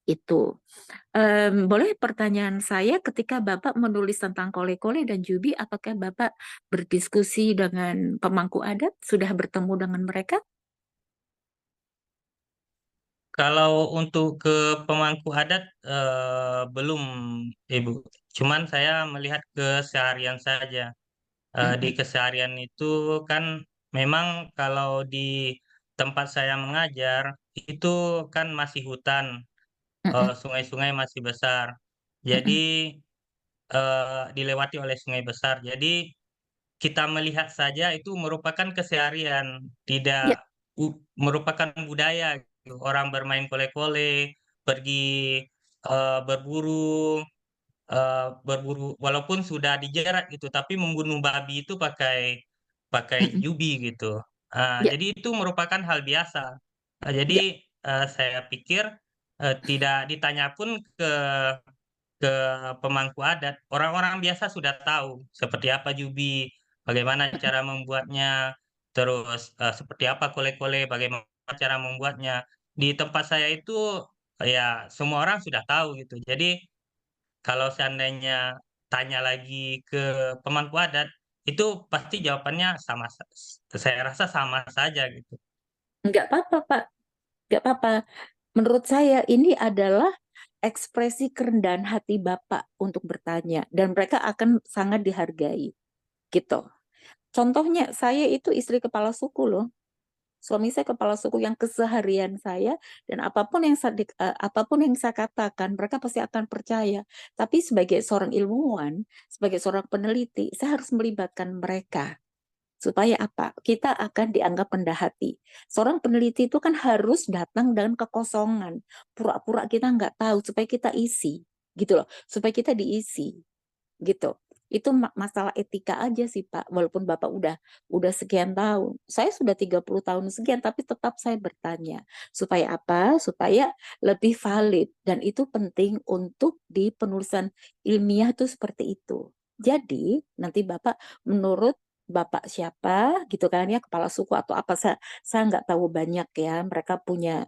Itu. Boleh pertanyaan saya, ketika Bapak menulis tentang kole-kole dan jubi, apakah Bapak berdiskusi dengan pemangku adat? Sudah bertemu dengan mereka? Kalau untuk ke pemangku adat belum, Ibu. Cuman saya melihat keseharian saja. Di Mm-mm, keseharian itu kan memang kalau di tempat saya mengajar itu kan masih hutan, mm-mm, sungai-sungai masih besar. Jadi mm-mm. dilewati oleh sungai besar. Jadi kita melihat saja itu merupakan keseharian, Ya, tidak merupakan budaya gitu. Orang bermain kole-kole, pergi berburu walaupun sudah dijerat gitu, tapi membunuh babi itu pakai pakai mm-mm. jubi gitu. Ya, Jadi itu merupakan hal biasa. Jadi ya, saya pikir tidak ditanya pun ke pemangku adat, orang-orang biasa sudah tahu seperti apa jubi, bagaimana cara membuatnya, terus seperti apa kole-kole, bagaimana cara membuatnya. Di tempat saya itu ya semua orang sudah tahu gitu. Jadi kalau seandainya tanya lagi ke pemangku adat, itu pasti jawabannya sama. Saya rasa sama saja gitu. nggak apa-apa, Pak. Nggak apa-apa. Menurut saya ini adalah ekspresi kerendahan hati Bapak untuk bertanya, dan mereka akan sangat dihargai gitu. Contohnya saya itu istri kepala suku loh. Suami saya kepala suku yang keseharian saya, dan apapun yang saya katakan mereka pasti akan percaya. Tapi sebagai seorang ilmuwan, sebagai seorang peneliti, saya harus melibatkan mereka. Supaya apa? Kita akan dianggap rendah hati. Seorang peneliti itu kan harus datang dengan kekosongan. Pura-pura kita nggak tahu supaya kita isi. Gitu loh. Supaya kita diisi. Gitu. Itu masalah etika aja sih, Pak. Walaupun Bapak udah sekian tahun. Saya sudah 30 tahun sekian, tapi tetap saya bertanya. Supaya apa? Supaya lebih valid. Dan itu penting untuk di penulisan ilmiah itu seperti itu. Jadi, nanti Bapak menurut bapak siapa gitu kan ya, kepala suku atau apa, saya nggak tahu banyak ya. Mereka punya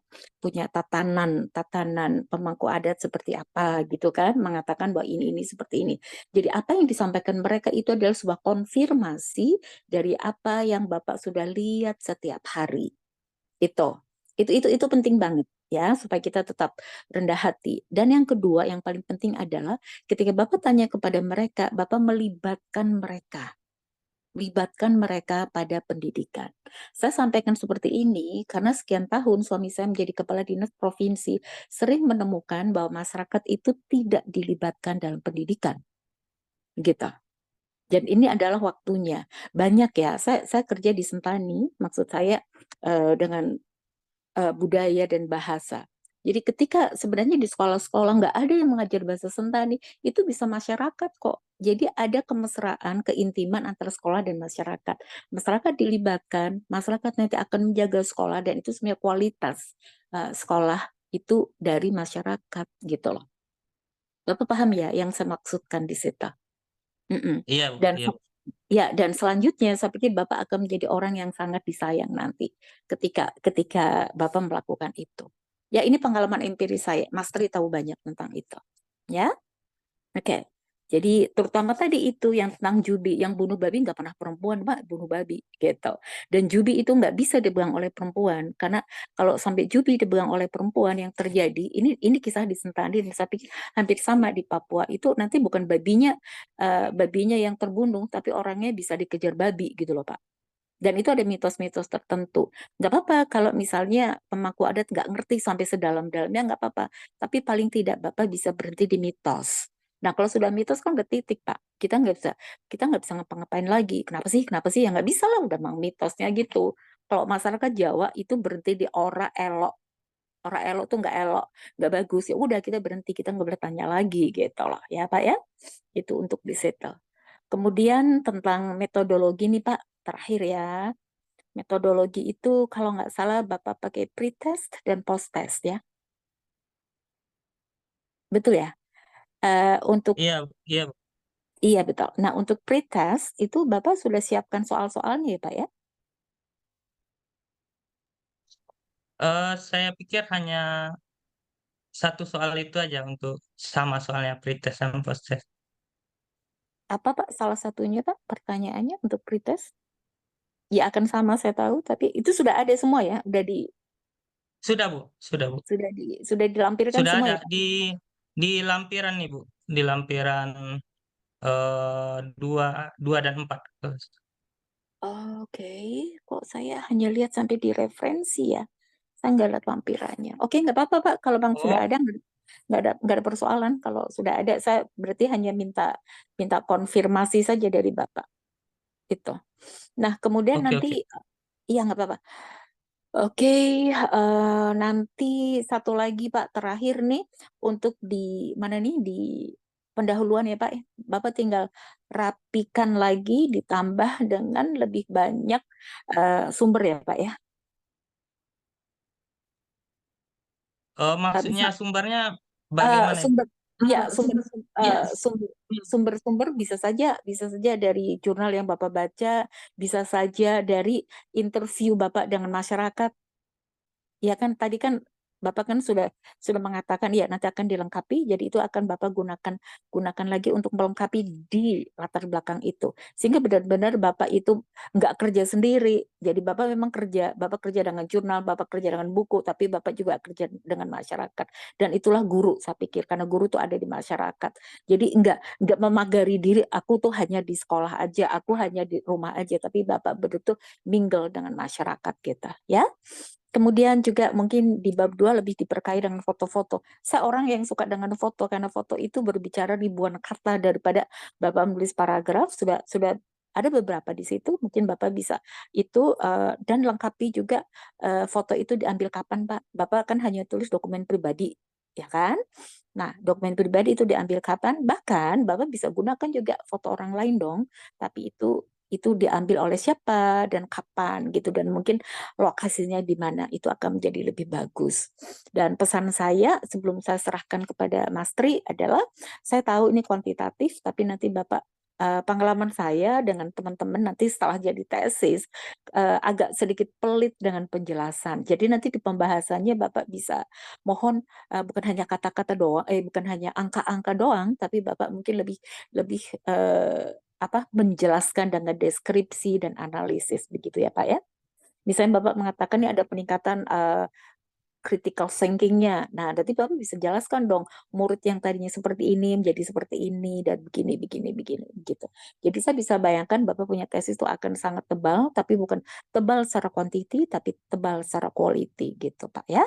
tatanan pemangku adat seperti apa gitu kan, mengatakan bahwa ini seperti ini. Jadi apa yang disampaikan mereka itu adalah sebuah konfirmasi dari apa yang bapak sudah lihat setiap hari. Itu penting banget ya, supaya kita tetap rendah hati. Dan yang kedua, yang paling penting adalah ketika Bapak tanya kepada mereka, Bapak melibatkan mereka pada pendidikan. Saya sampaikan seperti ini karena sekian tahun suami saya menjadi kepala dinas provinsi, sering menemukan bahwa masyarakat itu tidak dilibatkan dalam pendidikan. Gitu. Dan ini adalah waktunya. Banyak ya, saya kerja di Sentani, maksud saya dengan budaya dan bahasa. Jadi ketika sebenarnya di sekolah-sekolah nggak ada yang mengajar bahasa Sentani, itu bisa masyarakat kok. Jadi ada kemesraan, keintiman antara sekolah dan masyarakat. Masyarakat dilibatkan, masyarakat nanti akan menjaga sekolah dan itu sebenarnya kualitas sekolah itu dari masyarakat gitu loh. Bapak paham ya yang saya maksudkan di situ? Iya, Bu. Dan Iya, Bu. ya, dan selanjutnya saya pikir Bapak akan menjadi orang yang sangat disayang nanti ketika Bapak melakukan itu. Ya, ini pengalaman empiris saya. Mas Tri tahu banyak tentang itu. Ya, oke. Jadi terutama tadi itu yang tentang judi, yang bunuh babi nggak pernah perempuan, Pak, bunuh babi gitu. Dan judi itu nggak bisa dipegang oleh perempuan karena kalau sampai judi dipegang oleh perempuan yang terjadi, ini kisah di Sentani, saya pikir hampir sama di Papua itu nanti bukan babinya yang terbunuh, tapi orangnya bisa dikejar babi gitu loh Pak. Dan itu ada mitos-mitos tertentu. Nggak apa-apa kalau misalnya pemangku adat nggak ngerti sampai sedalam-dalamnya nggak apa-apa. Tapi paling tidak Bapak bisa berhenti di mitos. Nah kalau sudah mitos kan udah titik Pak. Kita nggak bisa ngapa-ngapain lagi. Kenapa sih? Ya nggak bisa lah udah mang mitosnya gitu. Kalau masyarakat Jawa itu berhenti di ora elok. Ora elok tuh nggak elok, nggak bagus. Ya udah kita berhenti, kita nggak bertanya lagi gitu loh ya Pak ya. Itu untuk disettle. Kemudian tentang metodologi nih Pak, terakhir ya. Metodologi itu kalau nggak salah Bapak pakai pre-test dan post-test ya. Betul ya? Untuk Iya, iya, Bu. iya betul. Nah, untuk pre-test itu Bapak sudah siapkan soal-soalnya ya, Pak ya? Saya pikir hanya satu soal itu aja untuk sama soalnya pretest sama posttest. Apa Pak salah satunya Pak pertanyaannya untuk pre-test? Ya akan sama saya tahu, tapi itu sudah ada semua ya, Sudah, Bu. Sudah, Bu. sudah dilampirkan Sudah semua ada ya Pak? di lampiran nih, Bu. Di lampiran 2 dan 4. Oke, kok saya hanya lihat sampai di referensi ya. Saya nggak lihat lampirannya. Oke, nggak apa-apa Pak. Kalau Bang sudah Oh, ada, nggak ada persoalan. Kalau sudah ada, saya berarti hanya minta konfirmasi saja dari Bapak. Itu. Nah, kemudian oke, oke. nanti, iya nggak apa-apa. Oke, nanti satu lagi Pak terakhir nih untuk di mana nih di pendahuluan ya Pak. Bapak tinggal rapikan lagi ditambah dengan lebih banyak sumber ya Pak ya. Maksudnya Bisa sumbernya eh, bagaimana itu? sumber ya sumber-sumber bisa saja dari jurnal yang Bapak baca, bisa saja dari interview Bapak dengan masyarakat. Ya kan tadi kan Bapak kan sudah mengatakan ya nanti akan dilengkapi, jadi itu akan Bapak gunakan lagi untuk melengkapi di latar belakang itu. Sehingga benar-benar Bapak itu nggak kerja sendiri. Jadi Bapak kerja dengan jurnal, Bapak kerja dengan buku, tapi Bapak juga kerja dengan masyarakat. Dan itulah guru saya pikir karena guru tuh ada di masyarakat. Jadi nggak memagari diri, aku tuh hanya di sekolah aja, aku hanya di rumah aja, tapi Bapak betul-betul mingle dengan masyarakat kita, ya. Kemudian juga mungkin di bab 2 lebih diperkaya dengan foto-foto. Saya orang yang suka dengan foto karena foto itu berbicara ribuan kata daripada Bapak menulis paragraf sudah ada beberapa di situ mungkin Bapak bisa itu dan lengkapi juga foto itu diambil kapan Pak. Bapak kan hanya tulis dokumen pribadi ya kan? Nah, dokumen pribadi itu diambil kapan? Bahkan Bapak bisa gunakan juga foto orang lain dong, tapi itu diambil oleh siapa dan kapan gitu dan mungkin lokasinya di mana itu akan menjadi lebih bagus. Dan pesan saya sebelum saya serahkan kepada Mas Tri adalah saya tahu ini kuantitatif tapi nanti Bapak pengalaman saya dengan teman-teman nanti setelah jadi tesis agak sedikit pelit dengan penjelasan. Jadi nanti di pembahasannya Bapak bisa mohon bukan hanya kata-kata doang, bukan hanya angka-angka doang, tapi Bapak mungkin lebih menjelaskan dengan deskripsi dan analisis begitu ya Pak ya. Misalnya Bapak mengatakan ini ada peningkatan critical thinking-nya. Nah, nanti Bapak bisa jelaskan dong, murid yang tadinya seperti ini menjadi seperti ini dan begini gitu. Jadi saya bisa bayangkan Bapak punya tesis itu akan sangat tebal, tapi bukan tebal secara quantity, tapi tebal secara quality gitu, Pak ya.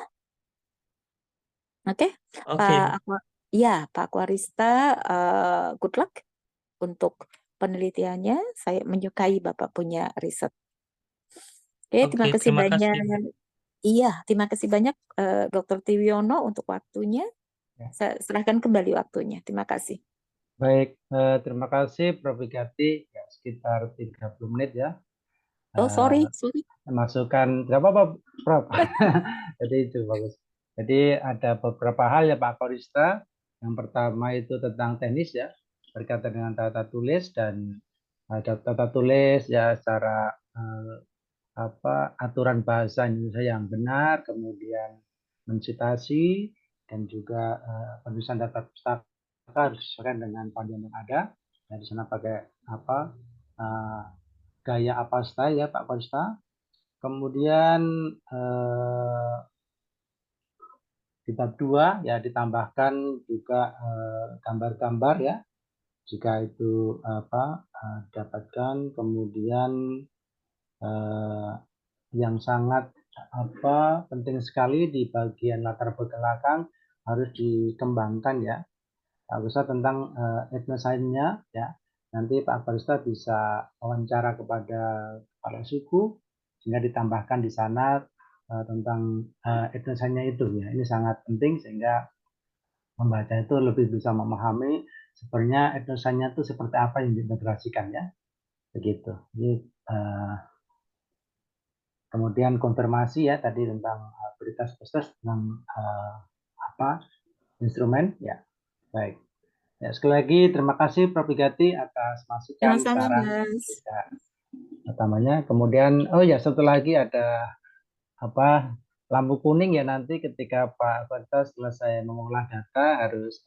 Oke, Oke, Pak Aquarista, good luck untuk penelitiannya. Saya menyukai Bapak punya riset. Oke, terima kasih terima banyak. kasih. Iya, terima kasih banyak Dr. Tiwiono untuk waktunya. Ya. Saya serahkan kembali waktunya. Terima kasih. Baik, terima kasih Prof. Wigati. Ya, sekitar 30 menit ya. Oh, sorry. Masukan, nggak apa-apa, Prof. Jadi itu bagus. Jadi ada beberapa hal ya Pak Aquarista. Yang pertama itu tentang teknis ya, berkaitan dengan tata tulis dan tata tulis ya secara aturan bahasa Indonesia yang benar, kemudian mensitasi dan juga penulisan data pustaka harus disesuaikan dengan panduan yang ada. Nah, di sana pakai gaya apa style ya Pak Aquarista. Kemudian di bab 2 ya ditambahkan juga gambar-gambar ya jika itu dapatkan. Kemudian yang sangat penting sekali di bagian latar belakang harus dikembangkan ya Pak Aquarista tentang etnosainsnya ya. Nanti Pak Aquarista bisa wawancara kepada kepala suku sehingga ditambahkan di sana tentang etnosainsnya itu ya. Ini sangat penting sehingga membaca itu lebih bisa memahami sebenarnya etnosainsnya itu seperti apa yang diintegrasikan ya. Begitu. Jadi kemudian konfirmasi ya tadi tentang berita spesies tentang instrumen ya. Baik. Ya, sekali lagi terima kasih Prof. Wigati atas masukan, Sama-sama, saran Mas. ya, utamanya. Kemudian satu lagi ada lampu kuning ya nanti ketika Pak Aquarista selesai mengolah data harus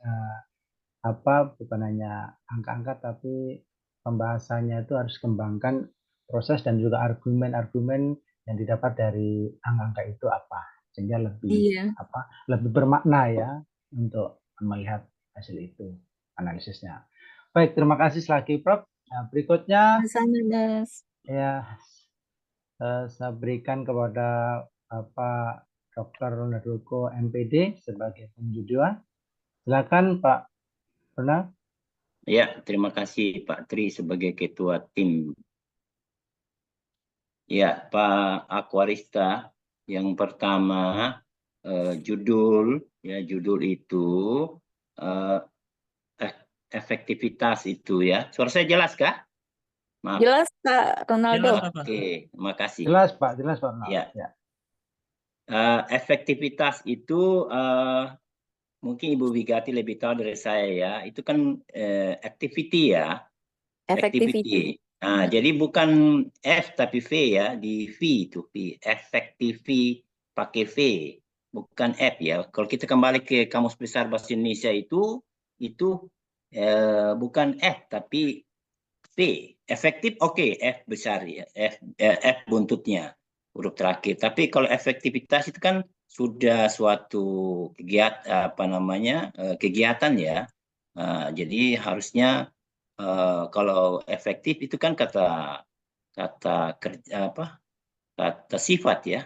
bukan hanya angka-angka tapi pembahasannya itu harus kembangkan proses dan juga argumen-argumen yang didapat dari angka-angka itu apa sehingga lebih Iya. lebih bermakna ya untuk melihat hasil itu analisisnya. Baik, terima kasih lagi Prof. Nah, berikutnya Sama-sama, Mas. ya saya berikan kepada Bapak Dr. Ronaldoko MPD sebagai penjudul. Silakan Pak Ronald. Ya, terima kasih Pak Tri sebagai ketua tim. Ya, Pak Aquarista, yang pertama judul itu efektivitas itu ya. Suara saya jelas kah? Maaf. Jelas, Pak Ronaldo. Jelas, Bapak. Oke, terima kasih. Jelas Pak Ronald. Ya. Efektivitas itu mungkin Ibu Wigati lebih tahu dari saya ya. Itu kan activity ya. Activity. Nah, jadi bukan F tapi V ya, di V itu V. Effectivity pakai V, bukan F ya. Kalau kita kembali ke Kamus Besar Bahasa Indonesia itu bukan F tapi V. Efektif oke, F besar ya, F buntutnya huruf terakhir. Tapi kalau efektivitas itu kan sudah suatu kegiatan ya. Jadi harusnya kalau efektif itu kan kata sifat ya.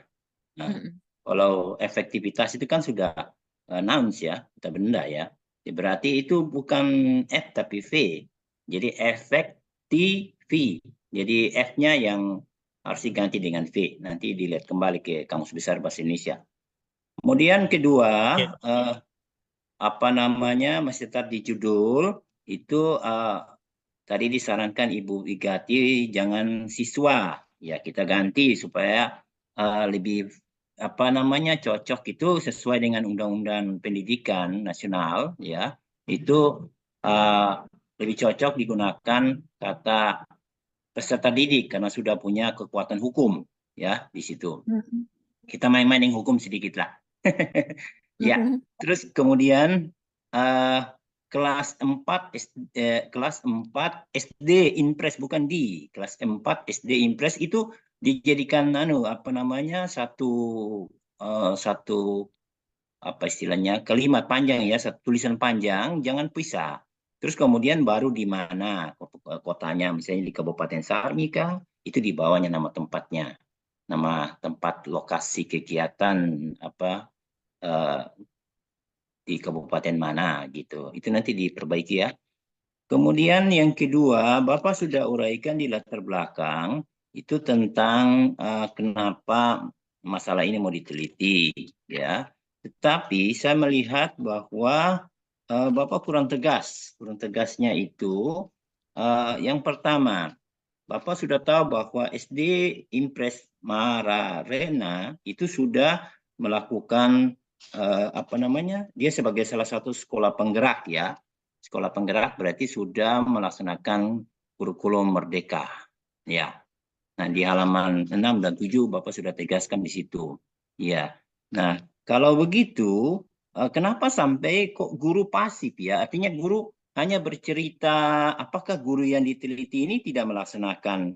Nah, kalau efektivitas itu kan sudah nouns ya, kata benda ya. Berarti itu bukan F tapi V. Jadi efektivi. Jadi F-nya yang harus diganti dengan V. Nanti dilihat kembali ke Kamus Besar Bahasa Indonesia. Kemudian kedua, masih tetap di judul itu tadi disarankan Ibu Wigati jangan siswa ya, kita ganti supaya lebih cocok itu sesuai dengan Undang-Undang Pendidikan Nasional ya. Itu lebih cocok digunakan kata peserta didik karena sudah punya kekuatan hukum ya di situ. Kita main-mainin hukum sedikit lah. Ya, terus kemudian kelas 4 SD Impres, bukan di kelas 4 SD Impres itu dijadikan satu apa istilahnya kalimat panjang ya, satu tulisan panjang, jangan pisah. Terus kemudian baru di mana kotanya, misalnya di Kabupaten Sarmika, itu di bawahnya nama tempatnya, nama tempat lokasi kegiatan apa di kabupaten mana gitu. Itu nanti diperbaiki ya. Kemudian yang kedua, Bapak sudah uraikan di latar belakang itu tentang kenapa masalah ini mau diteliti ya. Tetapi saya melihat bahwa Bapak kurang tegas. Kurang tegasnya itu yang pertama, Bapak sudah tahu bahwa SD Impres Mararena itu sudah melakukan dia sebagai salah satu sekolah penggerak ya. Sekolah penggerak berarti sudah melaksanakan kurikulum merdeka. Ya. Nah, di halaman 6 dan 7 Bapak sudah tegaskan di situ. Ya. Nah, kalau begitu kenapa sampai kok guru pasif ya? Artinya guru hanya bercerita, apakah guru yang diteliti ini tidak melaksanakan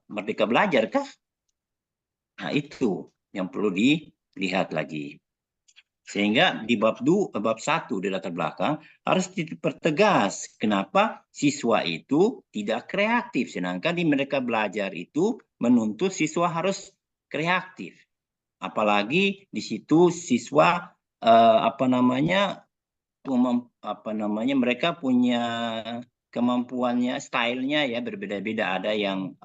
merdeka belajar kah? Nah, itu yang perlu dilihat lagi. Sehingga di bab 1 di latar belakang harus dipertegas kenapa siswa itu tidak kreatif, sedangkan di merdeka belajar itu menuntut siswa harus kreatif. Apalagi di situ siswa mereka punya kemampuannya, stylenya ya berbeda-beda. Ada yang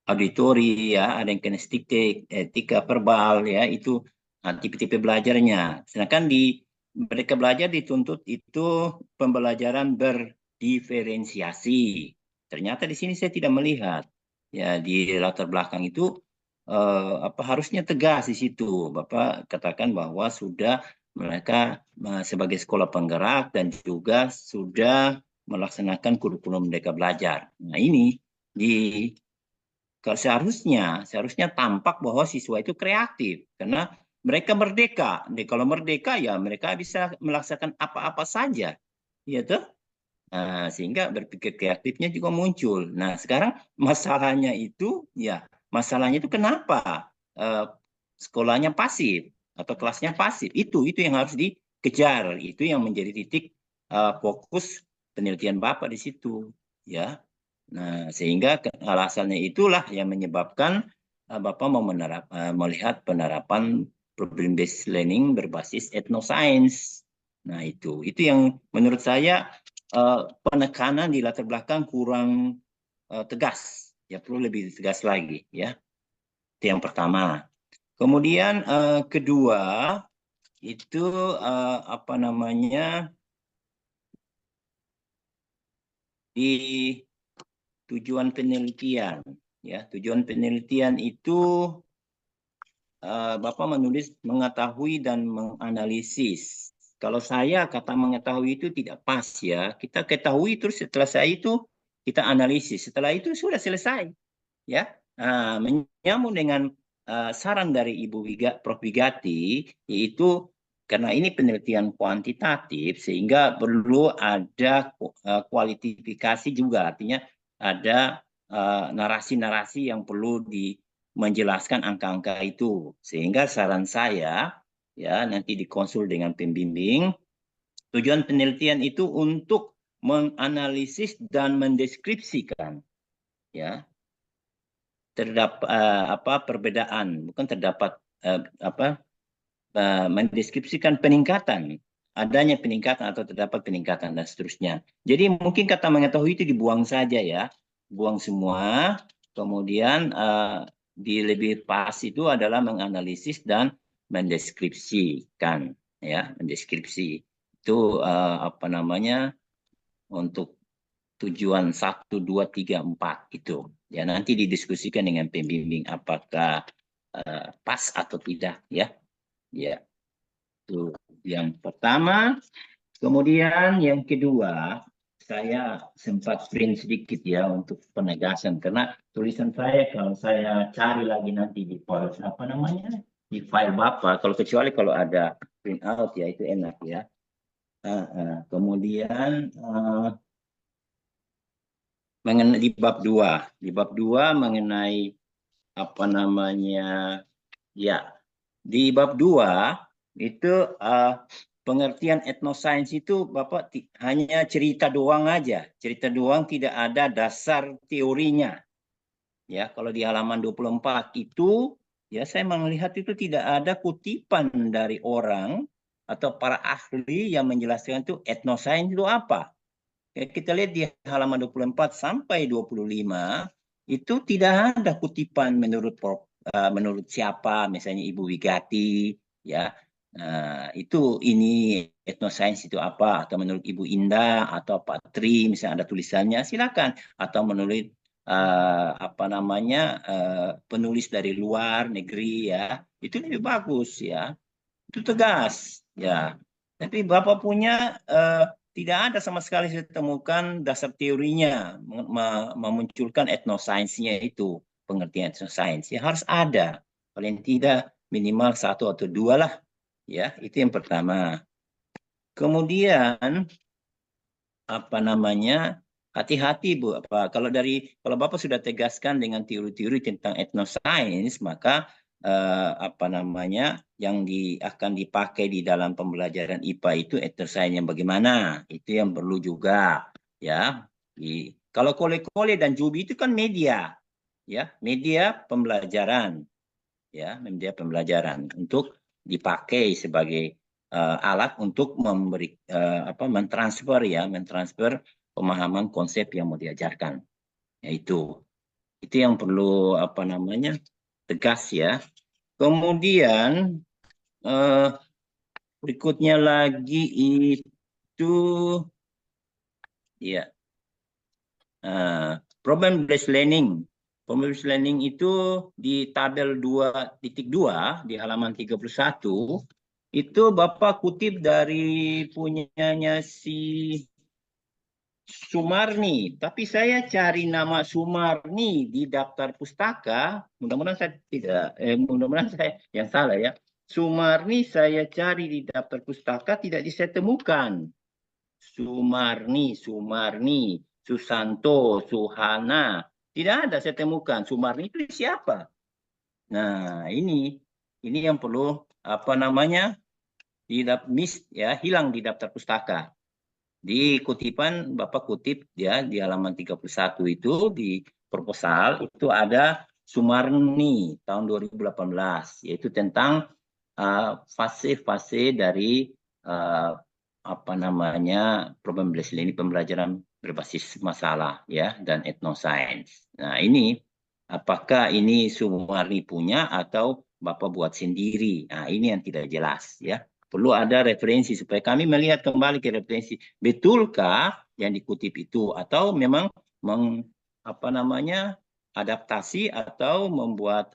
auditori ya, ada yang kinestetik, etika verbal ya, itu tipe-tipe belajarnya. Sedangkan di mereka belajar dituntut itu pembelajaran berdiferensiasi. Ternyata di sini saya tidak melihat ya, di latar belakang itu harusnya tegas di situ. Bapak katakan bahwa sudah mereka sebagai sekolah penggerak dan juga sudah melaksanakan kurikulum merdeka belajar. Nah, ini seharusnya tampak bahwa siswa itu kreatif karena mereka merdeka. Kalau merdeka ya mereka bisa melaksanakan apa-apa saja, ya tuh. Nah, sehingga berpikir kreatifnya juga muncul. Nah, sekarang masalahnya itu kenapa sekolahnya pasif atau kelasnya pasif? Itu yang harus dikejar. Itu yang menjadi titik fokus penelitian Bapak di situ, ya. Nah, sehingga alasannya itulah yang menyebabkan Bapak mau melihat penerapan problem based learning berbasis etnoscience. Nah, itu yang menurut saya penekanan di latar belakang kurang tegas. Ya, perlu lebih tegas lagi ya. Itu yang pertama. Kemudian kedua itu di tujuan penelitian ya. Tujuan penelitian itu Bapak menulis mengetahui dan menganalisis. Kalau saya kata mengetahui itu tidak pas ya. Kita ketahui terus setelah saya itu kita analisis. Setelah itu sudah selesai ya. Menyambung dengan saran dari Prof. Wigati, yaitu karena ini penelitian kuantitatif sehingga perlu ada kualitifikasi juga, artinya ada narasi-narasi yang perlu menjelaskan angka-angka itu. Sehingga saran saya ya nanti dikonsul dengan pembimbing, tujuan penelitian itu untuk menganalisis dan mendeskripsikan ya terdapat perbedaan, bukan terdapat mendeskripsikan adanya peningkatan atau terdapat peningkatan dan seterusnya. Jadi mungkin kata mengetahui itu dibuang saja ya, buang semua. Kemudian lebih pas itu adalah menganalisis dan mendeskripsikan ya, mendeskripsi itu untuk tujuan 1, 2, 3, 4 itu. Ya nanti didiskusikan dengan pembimbing apakah pas atau tidak ya. Ya. Itu yang pertama. Kemudian yang kedua, saya sempat print sedikit ya untuk penegasan, karena tulisan saya kalau saya cari lagi nanti di apa namanya, di file Bapak, kecuali kalau ada print out ya, itu enak ya. Kemudian mengenai di bab 2 mengenai apa namanya, ya, di bab 2 itu pengertian etnosains itu Bapak hanya cerita doang aja, cerita doang, tidak ada dasar teorinya. Ya, kalau di halaman 24 itu ya saya melihat itu tidak ada kutipan dari orang atau para ahli yang menjelaskan itu etnosains itu apa. Kita lihat di halaman 24 sampai 25 itu tidak ada kutipan menurut siapa, misalnya Ibu Wigati ya. Itu ini etnosains itu apa, atau menurut Ibu Indah atau Pak Tri misalnya ada tulisannya, silakan, atau menurut apa namanya penulis dari luar negeri ya, itu lebih bagus ya, itu tegas ya. Tapi Bapak punya tidak ada sama sekali saya temukan dasar teorinya memunculkan etnosainsnya itu, pengertian etnosains ya, harus ada paling tidak minimal 1 atau 2 lah ya. Itu yang pertama. Kemudian apa namanya, hati-hati Bu, kalau Bapak sudah tegaskan dengan teori-teori tentang etnosains, maka apa namanya yang akan dipakai di dalam pembelajaran IPA itu etnosains yang bagaimana, itu yang perlu juga ya. Kalau Kole-Kole dan Jubi itu kan media ya, media pembelajaran ya, media pembelajaran untuk dipakai sebagai alat untuk memberi mentransfer pemahaman konsep yang mau diajarkan. Yaitu yang perlu apa namanya tegas ya. Kemudian berikutnya lagi itu ya problem based learning. Problem based learning itu di tabel 2.2 di halaman 31 itu Bapak kutip dari punyanya si Sumarni, tapi saya cari nama Sumarni di daftar pustaka, mudah-mudahan saya yang salah ya. Sumarni saya cari di daftar pustaka tidak saya temukan. Sumarni, Susanto, Suhana, tidak ada saya temukan. Sumarni itu siapa? Nah, ini yang perlu apa namanya? Hilang di daftar pustaka. Di kutipan Bapak kutip ya di halaman 31 itu di proposal itu ada Sumarni tahun 2018, yaitu tentang fase-fase dari apa namanya problem based learning, pembelajaran berbasis masalah ya, dan etnosains. Nah, ini apakah ini Sumarni punya atau Bapak buat sendiri? Nah, ini yang tidak jelas ya. Perlu ada referensi supaya kami melihat kembali ke referensi. Betulkah yang dikutip itu atau memang adaptasi atau membuat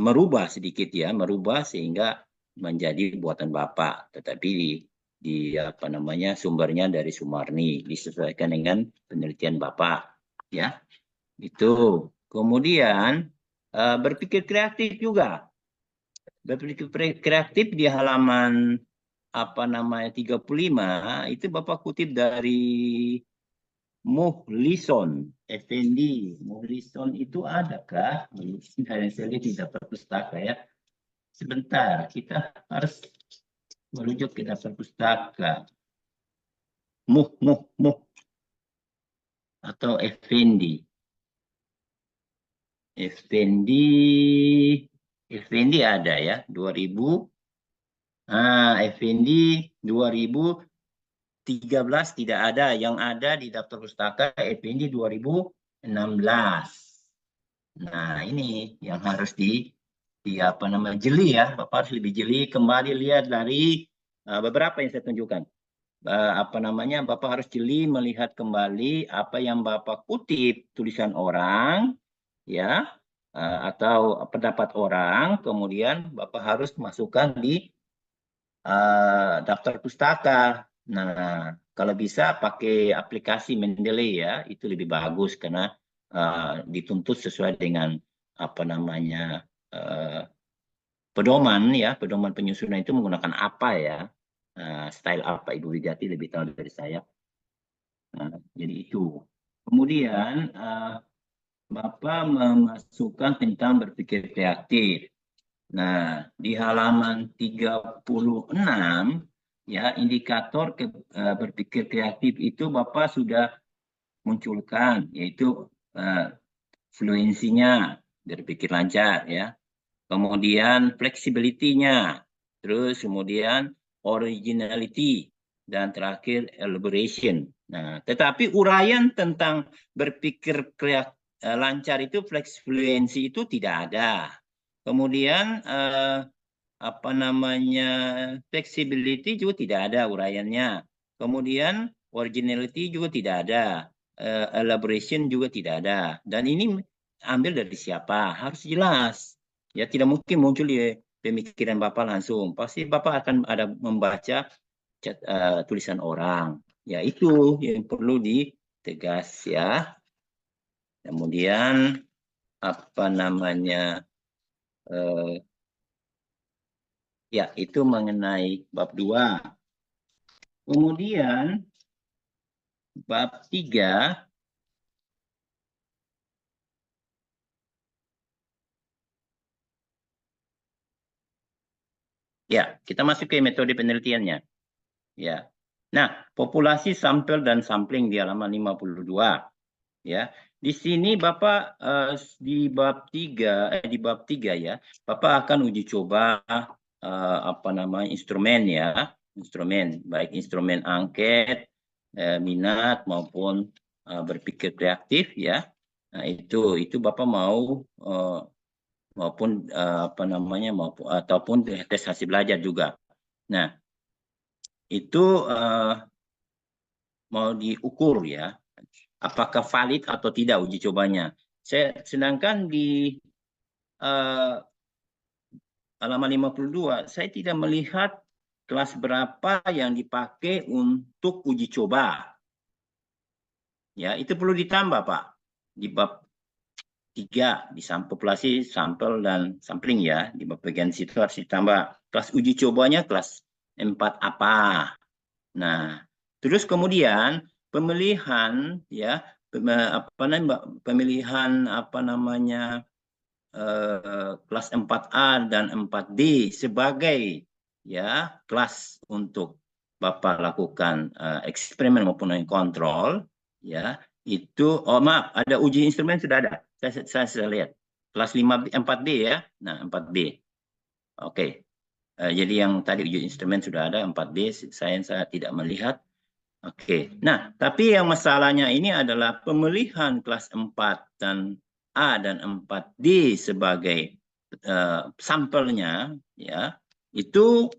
merubah sedikit ya, merubah sehingga menjadi buatan Bapak, tetapi di sumbernya dari Sumarni, disesuaikan dengan penelitian Bapak ya. Itu. Kemudian berpikir kreatif juga. Berpikir kreatif di halaman 35 itu Bapak kutip dari Muhlison Effendi. Muhlison itu adakah? Saya lihat di daftar pustaka ya. Sebentar, kita harus merujuk ke daftar pustaka. Muh atau Effendi. Effendi ada ya, 2000. Effendi 2013 tidak ada, yang ada di daftar pustaka Effendi 2016. Nah, ini yang harus jeli ya, Bapak harus lebih jeli, kembali lihat dari beberapa yang saya tunjukkan. Bapak harus jeli melihat kembali apa yang Bapak kutip tulisan orang ya, atau pendapat orang, kemudian Bapak harus masukkan di daftar pustaka. Nah, kalau bisa pakai aplikasi Mendeley ya, itu lebih bagus karena dituntut sesuai dengan apa namanya pedoman ya, pedoman penyusunan itu menggunakan apa ya, style apa, Ibu Widjati lebih tahu dari saya. Nah, jadi itu. Kemudian Bapak memasukkan tentang berpikir kreatif. Nah, di halaman 36 ya, indikator berpikir kreatif itu Bapak sudah munculkan, yaitu fluensinya, berpikir lancar ya. Kemudian flexibility-nya, terus kemudian originality, dan terakhir elaboration. Nah, tetapi uraian tentang berpikir lancar itu, fluency itu tidak ada. Kemudian apa namanya flexibility juga tidak ada uraiannya. Kemudian originality juga tidak ada. Elaboration juga tidak ada. Dan ini ambil dari siapa? Harus jelas. Ya, tidak mungkin muncul di pemikiran Bapak langsung. Pasti Bapak akan ada membaca tulisan orang. Ya, itu yang perlu ditegas ya. Kemudian apa namanya ya, itu mengenai bab 2. Kemudian bab 3 ya, kita masuk ke metode penelitiannya. Ya. Nah, populasi sampel dan sampling di halaman 52. Ya. Di sini Bapak di bab 3 ya, Bapak akan uji coba apa namanya instrumen ya, instrumen baik instrumen angket, minat maupun berpikir kreatif ya. Nah, itu Bapak mau maupun apa namanya maupun ataupun tes hasil belajar juga. Nah, itu mau diukur ya, apakah valid atau tidak uji cobanya. Sedangkan di halaman 52, saya tidak melihat kelas berapa yang dipakai untuk uji coba. Ya, itu perlu ditambah, Pak. Di bab 3, di populasi, sampel, dan sampling ya. Di bab bagian situ harus ditambah. Kelas uji cobanya kelas 4 apa. Nah, terus kemudian pemilihan ya, pemilihan apa namanya kelas 4A dan 4D sebagai ya kelas untuk Bapak lakukan eksperimen maupun kontrol ya, itu maaf, ada uji instrumen sudah ada. Saya lihat kelas 4B ya. Nah, 4B. Oke. Jadi yang tadi uji instrumen sudah ada, 4B saya tidak melihat. Oke. Nah, tapi yang masalahnya ini adalah pemilihan kelas 4 dan A dan 4D sebagai sampelnya ya, itu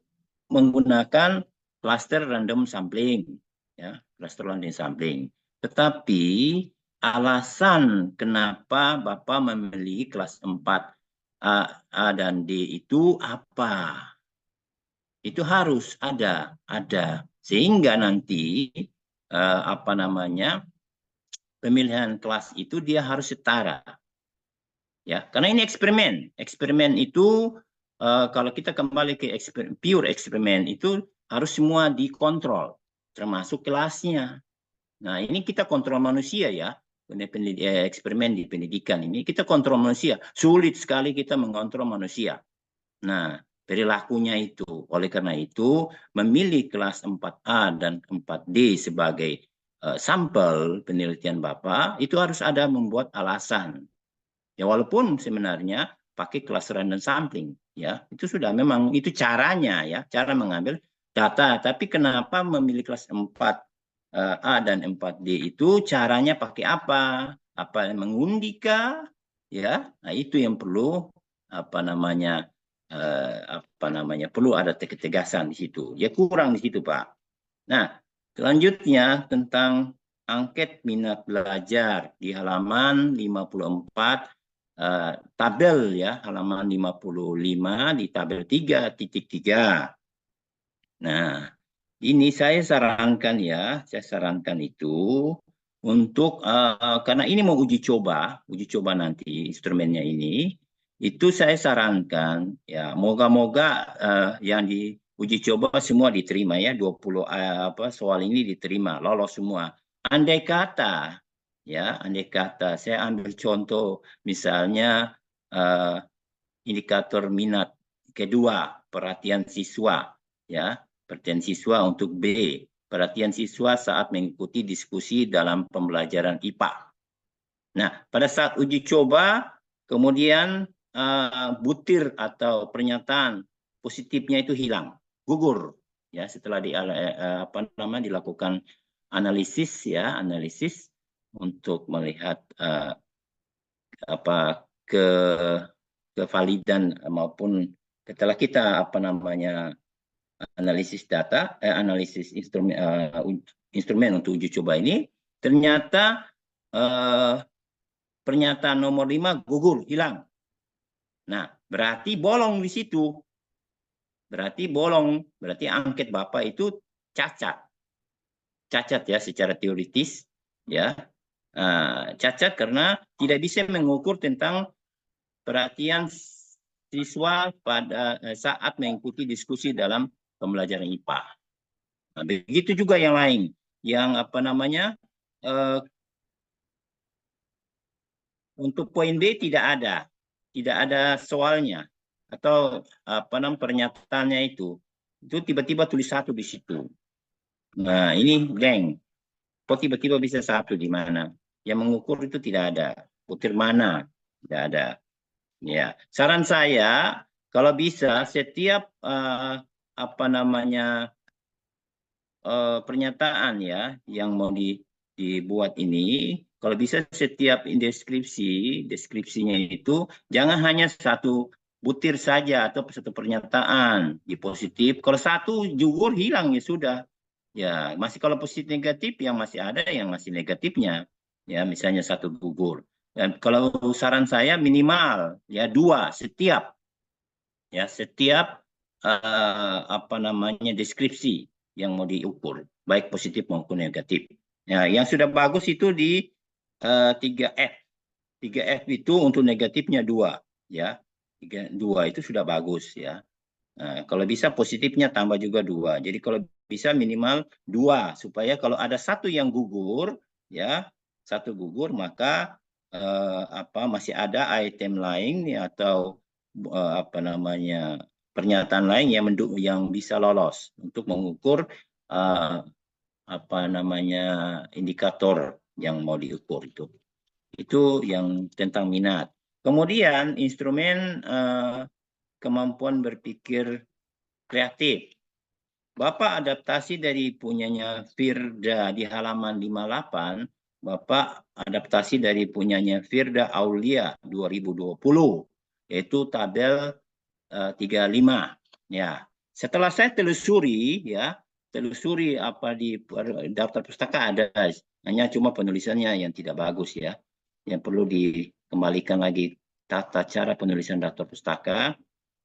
menggunakan cluster random sampling ya, cluster random sampling. Tetapi alasan kenapa Bapak memilih kelas 4 A dan D itu apa? Itu harus ada sehingga nanti apa namanya pemilihan kelas itu dia harus setara ya, karena ini eksperimen itu kalau kita kembali ke pure eksperimen itu harus semua dikontrol termasuk kelasnya. Nah, ini kita kontrol manusia ya, eksperimen di pendidikan ini kita kontrol manusia, sulit sekali kita mengontrol manusia. Nah, perilakunya itu. Oleh karena itu, memilih kelas 4A dan 4D sebagai sampel penelitian Bapak, itu harus ada membuat alasan. Ya, walaupun sebenarnya pakai kelas random sampling. Ya, itu sudah memang, itu caranya ya, cara mengambil data. Tapi kenapa memilih kelas 4A dan 4D itu caranya pakai apa? Apa mengundikah? Ya, nah itu yang perlu apa namanya perlu ada ketegasan di situ. Ya kurang di situ, Pak. Nah, selanjutnya tentang angket minat belajar di halaman 54 tabel ya, halaman 55 di tabel 3.3. Nah, ini saya sarankan itu untuk karena ini mau uji coba nanti instrumennya ini, itu saya sarankan ya, moga-moga yang diuji coba semua diterima ya, 20 soal ini diterima, lolos semua. Andai kata saya ambil contoh misalnya indikator minat kedua, perhatian siswa ya. Perhatian siswa untuk B, perhatian siswa saat mengikuti diskusi dalam pembelajaran IPA. Nah, pada saat uji coba, kemudian butir atau pernyataan positifnya itu hilang, gugur, ya setelah dilakukan analisis untuk melihat kevalidan maupun setelah kita analisis data, analisis instrumen untuk uji coba ini, ternyata pernyataan nomor 5 gugur, hilang. Nah, berarti bolong di situ. Berarti angket Bapak itu cacat. Cacat ya secara teoritis ya. Cacat karena tidak bisa mengukur tentang perhatian siswa pada saat mengikuti diskusi dalam pembelajaran IPA. Nah, begitu juga yang lain, yang untuk poin B tidak ada soalnya atau pernyataannya itu tiba-tiba tulis 1 di situ. Nah, ini blank. Kok tiba-tiba bisa 1 di mana? Yang mengukur itu tidak ada. Butir mana? Tidak ada. Ya, saran saya kalau bisa setiap pernyataan ya yang mau dibuat ini, kalau bisa setiap deskripsinya itu jangan hanya 1 butir saja atau 1 pernyataan di positif. Kalau 1 gugur hilang ya sudah. Ya, masih kalau positif negatif yang masih ada yang masih negatifnya. Ya, misalnya 1 gugur. Dan kalau saran saya minimal ya 2 setiap deskripsi yang mau diukur, baik positif maupun negatif. Ya, yang sudah bagus itu di 3F. 3F itu untuk negatifnya 2 ya. 2 itu sudah bagus ya. Nah, kalau bisa positifnya tambah juga 2. Jadi kalau bisa minimal 2 supaya kalau ada 1 yang gugur ya, 1 gugur maka masih ada item lain ya, atau pernyataan lain yang bisa lolos untuk mengukur indikator yang mau diukur itu. Itu yang tentang minat. Kemudian instrumen kemampuan berpikir kreatif. Bapak adaptasi dari punyanya Firda di halaman 58, Bapak adaptasi dari punyanya Firda Aulia 2020, yaitu tabel 35. Ya, setelah saya telusuri apa di daftar pustaka ada, hanya cuma penulisannya yang tidak bagus ya, yang perlu dikembalikan lagi tata cara penulisan daftar pustaka.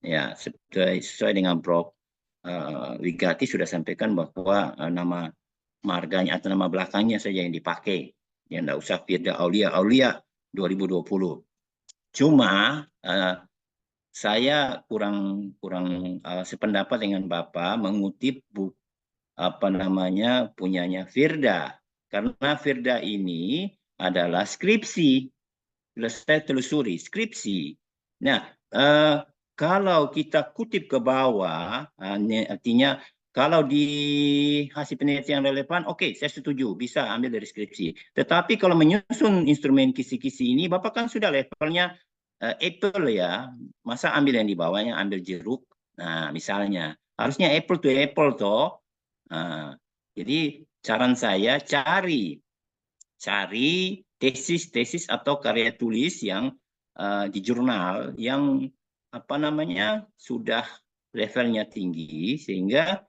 Ya, sesuai dengan Prof. Wigati sudah sampaikan bahwa nama marganya atau nama belakangnya saja yang dipakai. Yang tidak usah Firda Aulia 2020. Cuma saya kurang sependapat dengan Bapak mengutip punyanya Firda. Karena Firda ini adalah skripsi. Sudah saya telusuri, skripsi. Nah, kalau kita kutip ke bawah, artinya kalau di hasil penelitian relevan, oke, saya setuju, bisa ambil dari skripsi. Tetapi kalau menyusun instrumen kisi-kisi ini, Bapak kan sudah levelnya apple ya, masa ambil yang di bawahnya, ambil jeruk. Nah, misalnya, harusnya apple to apple toh. Nah, jadi saran saya cari tesis atau karya tulis yang di jurnal yang sudah levelnya tinggi sehingga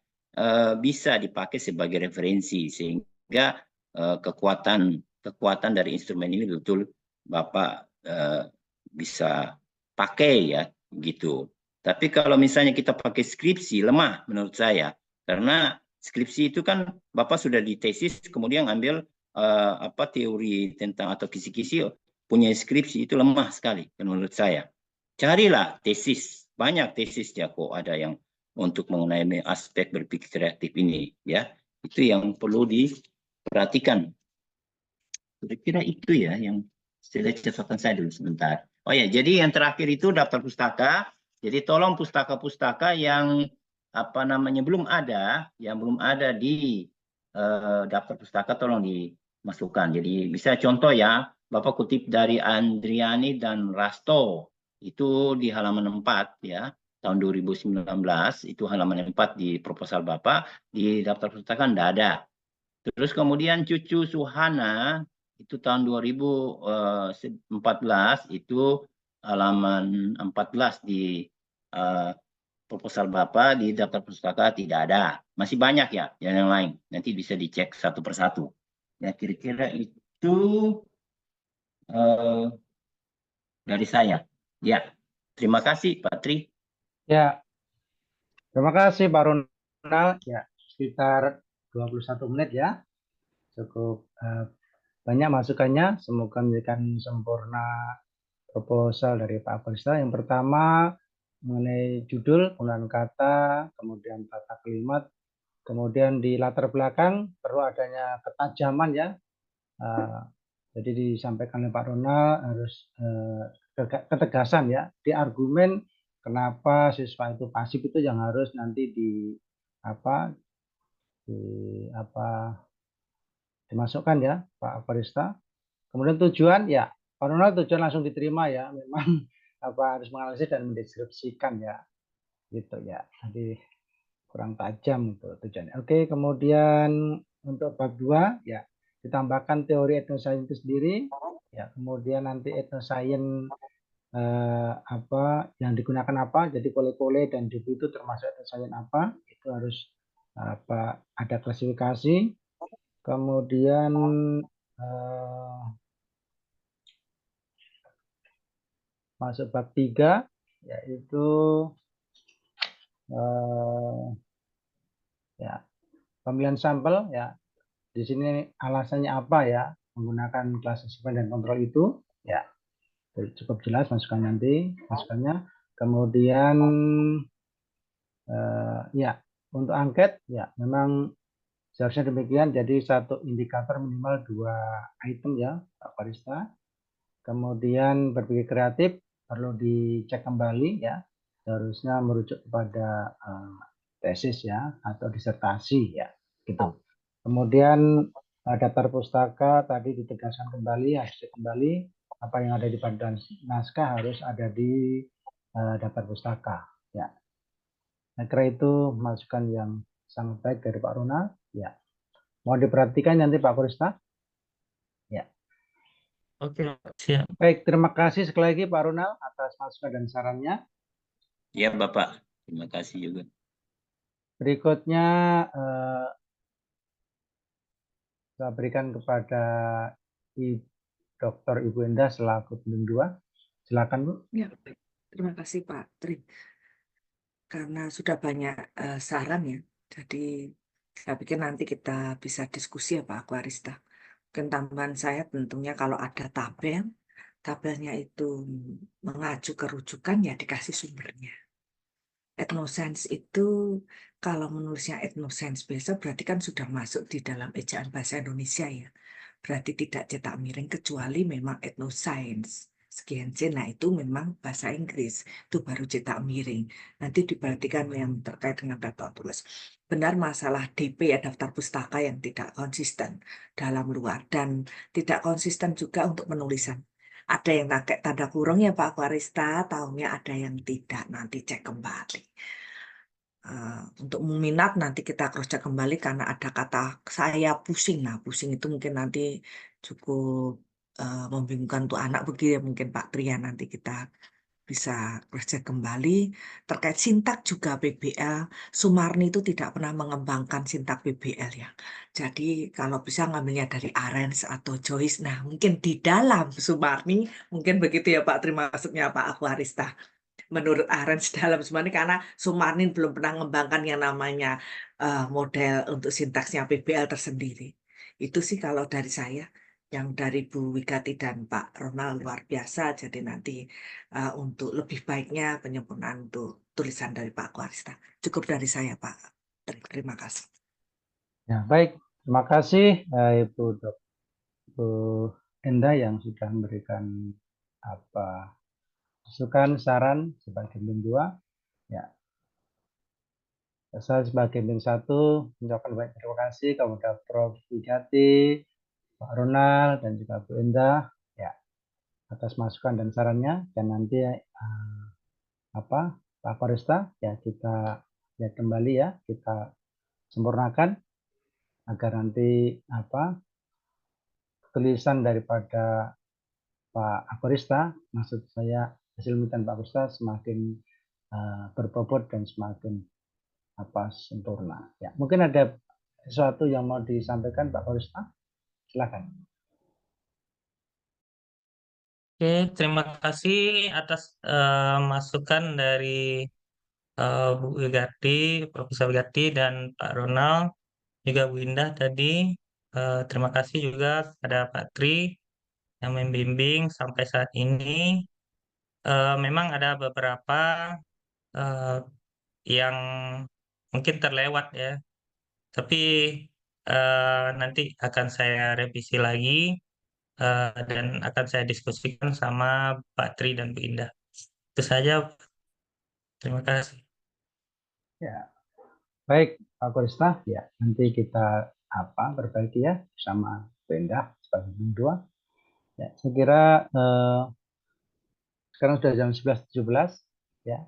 bisa dipakai sebagai referensi sehingga kekuatan dari instrumen ini betul Bapak bisa pakai ya gitu. Tapi kalau misalnya kita pakai skripsi lemah menurut saya, karena skripsi itu kan Bapak sudah di tesis kemudian ambil teori tentang atau kisi-kisi punya skripsi itu lemah sekali menurut saya. Carilah tesis, banyak tesis ya kok ada yang untuk mengenai aspek berpikir kreatif ini ya. Itu yang perlu diperhatikan. Kira-kira itu ya yang saya lihat catatan saya dulu sebentar. Oh ya, jadi yang terakhir itu daftar pustaka. Jadi tolong pustaka-pustaka yang belum ada, di daftar pustaka tolong dimasukkan. Jadi bisa contoh ya, Bapak kutip dari Andriani dan Rasto itu di halaman 4 ya, tahun 2019 itu halaman 4 di proposal Bapak, di daftar pustaka tidak ada. Terus kemudian Cucu Suhana itu tahun 2014 itu halaman 14 di proposal Bapak, di daftar pustaka tidak ada. Masih banyak ya yang lain. Nanti bisa dicek satu persatu. Ya kira-kira itu dari saya. Ya, terima kasih Pak Tri. Ya, terima kasih Pak Ronald. Ya, sekitar 21 menit ya. Cukup banyak masukannya. Semoga menjadikan sempurna proposal dari Pak Agusta. Yang pertama mengenai judul, penggunaan kata, kemudian tata kalimat, kemudian di latar belakang perlu adanya ketajaman ya. Jadi disampaikan oleh Pak Ronald harus ketegasan ya di argumen kenapa siswa itu pasif itu yang harus nanti dimasukkan ya Pak Agusta. Kemudian tujuan ya, Pak Ronald tujuan langsung diterima ya, memang harus menganalisis dan mendeskripsikan ya, gitu ya. Jadi kurang tajam untuk tujuannya. Oke, kemudian untuk bab 2 ya ditambahkan teori etnosains itu sendiri ya, kemudian nanti etnosains yang digunakan apa, jadi kole-kole dan debu itu termasuk etnosains apa, itu harus ada klasifikasi. Kemudian masuk bab 3 yaitu ya pemilihan sampel ya. Di sini alasannya apa ya menggunakan klasifikasi dan kontrol itu ya, cukup jelas masukannya. Kemudian ya untuk angket ya memang seharusnya demikian, jadi satu indikator minimal 2 item ya Pak Barista. Kemudian berpikir kreatif perlu dicek kembali ya, seharusnya merujuk kepada tesis ya atau disertasi ya gitu. Kemudian daftar pustaka tadi ditegaskan kembali, harus dicek kembali apa yang ada di panduan naskah harus ada di daftar pustaka ya. Saya kira itu masukan yang sangat baik dari Pak Ronald ya. Mohon diperhatikan nanti Pak Kurista. Ya. Oke, siap. Baik, terima kasih sekali lagi Pak Ronald atas masukan dan sarannya. Ya Bapak, terima kasih juga. Berikutnya saya berikan kepada Dr. Ibu Endah selaku pembimbing 2. Silakan Bu. Ya, terima kasih Pak Tri. Karena sudah banyak saran ya, jadi saya pikir nanti kita bisa diskusi ya Pak Aquarista. Mungkin tambahan saya tentunya kalau ada tabelnya itu mengacu ke rujukan ya dikasih sumbernya. Etnosains itu kalau menulisnya etnosains biasa berarti kan sudah masuk di dalam ejaan bahasa Indonesia ya. Berarti tidak cetak miring kecuali memang etnosains. Sekian C, nah itu memang bahasa Inggris, itu baru cetak miring. Nanti diperhatikan yang terkait dengan data tulis. Benar masalah DP ya, daftar pustaka yang tidak konsisten dalam luar dan tidak konsisten juga untuk penulisan. Ada yang pakai tanda kurung ya Pak Aquarista, tahunnya ada yang tidak, nanti cek kembali. Untuk minat nanti kita cross check kembali karena ada kata saya pusing. Nah pusing itu mungkin nanti cukup membingungkan untuk anak begitu ya, mungkin Pak Tria nanti kita bisa kerja kembali. Terkait sintak juga PBL, Sumarni itu tidak pernah mengembangkan sintak PBL ya. Jadi kalau bisa ngambilnya dari Arens atau Joyce, nah mungkin di dalam Sumarni, mungkin begitu ya Pak, terima maksudnya Pak Aquarista. Menurut Arens dalam Sumarni, karena Sumarni belum pernah mengembangkan yang namanya model untuk sintaksnya PBL tersendiri. Itu sih kalau dari saya. Yang dari Bu Wigati dan Pak Ronald luar biasa. Jadi nanti untuk lebih baiknya penyempurnaan untuk tulisan dari Pak Aquarista. Cukup dari saya Pak. Terima kasih. Ya, baik. Terima kasih Ibu Endah yang sudah memberikan masukan, saran sebagai BIM 2. Ya, saya sebagai BIM 1 mengucapkan banyak terima kasih kepada Prof. Wigati, Pak Ronald, dan juga Bu Endah ya, atas masukan dan sarannya. Dan nanti Pak Aquarista ya kita lihat kembali ya, kita sempurnakan agar nanti tulisan daripada Pak Aquarista, maksud saya hasil penelitian Pak Aquarista semakin berbobot dan semakin sempurna. Ya, mungkin ada sesuatu yang mau disampaikan Pak Aquarista? Silakan. Oke, terima kasih atas masukan dari Bu Wigati, Profesor Wigati, dan Pak Ronald, juga Bu Indah tadi. Terima kasih juga kepada Pak Tri yang membimbing sampai saat ini. Memang ada beberapa yang mungkin terlewat ya, tapi nanti akan saya revisi lagi dan akan saya diskusikan sama Pak Tri dan Bu Indah. Itu saja. Terima kasih. Ya, baik Pak Aquarista. Ya, nanti kita perbaiki ya bersama Bu Endah sebagai BIM 2. Ya, saya kira sekarang sudah jam 11.17 ya.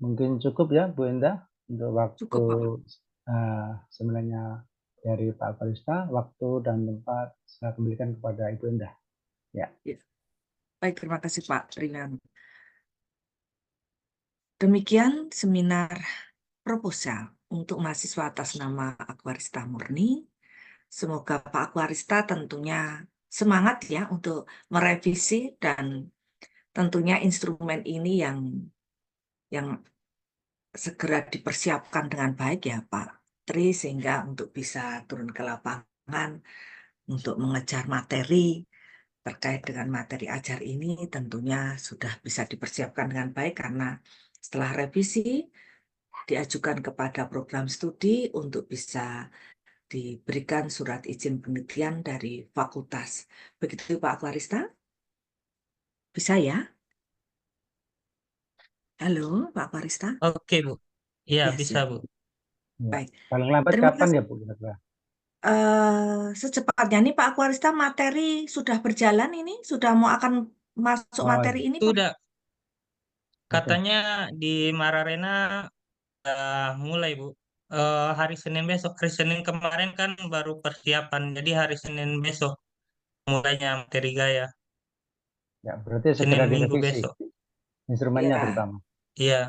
Mungkin cukup ya Bu Endah untuk waktu Cukup Pak. sebenarnya dari Pak Aquarista, waktu dan tempat saya kembalikan kepada Ibu Endah. Ya. Baik, terima kasih Pak Trinan. Demikian seminar proposal untuk mahasiswa atas nama Aquarista Murni. Semoga Pak Aquarista tentunya semangat ya untuk merevisi dan tentunya instrumen ini yang segera dipersiapkan dengan baik ya Pak Tri, sehingga untuk bisa turun ke lapangan untuk mengejar materi terkait dengan materi ajar ini tentunya sudah bisa dipersiapkan dengan baik karena setelah revisi diajukan kepada program studi untuk bisa diberikan surat izin penelitian dari fakultas. Begitu Pak Aquarista? Bisa ya? Halo Pak Aquarista? Oke, Bu. Iya, Ya, bisa, siap. Bu. Ya. Baik. Paling lambat Terima kapan kasih. ya Bu kira-kira? Secepatnya nih Pak Aquarista, materi sudah berjalan ini? Sudah mau akan masuk materi ini Pak? Sudah. Oke. Katanya di Mararena mulai, Bu. Hari Senin besok. Hari Senin kemarin kan baru persiapan. Jadi hari Senin besok mulainya materi gaya. Ya, berarti segera Senin Minggu direvisi besok. instrumennya Ya. terutama. Iya,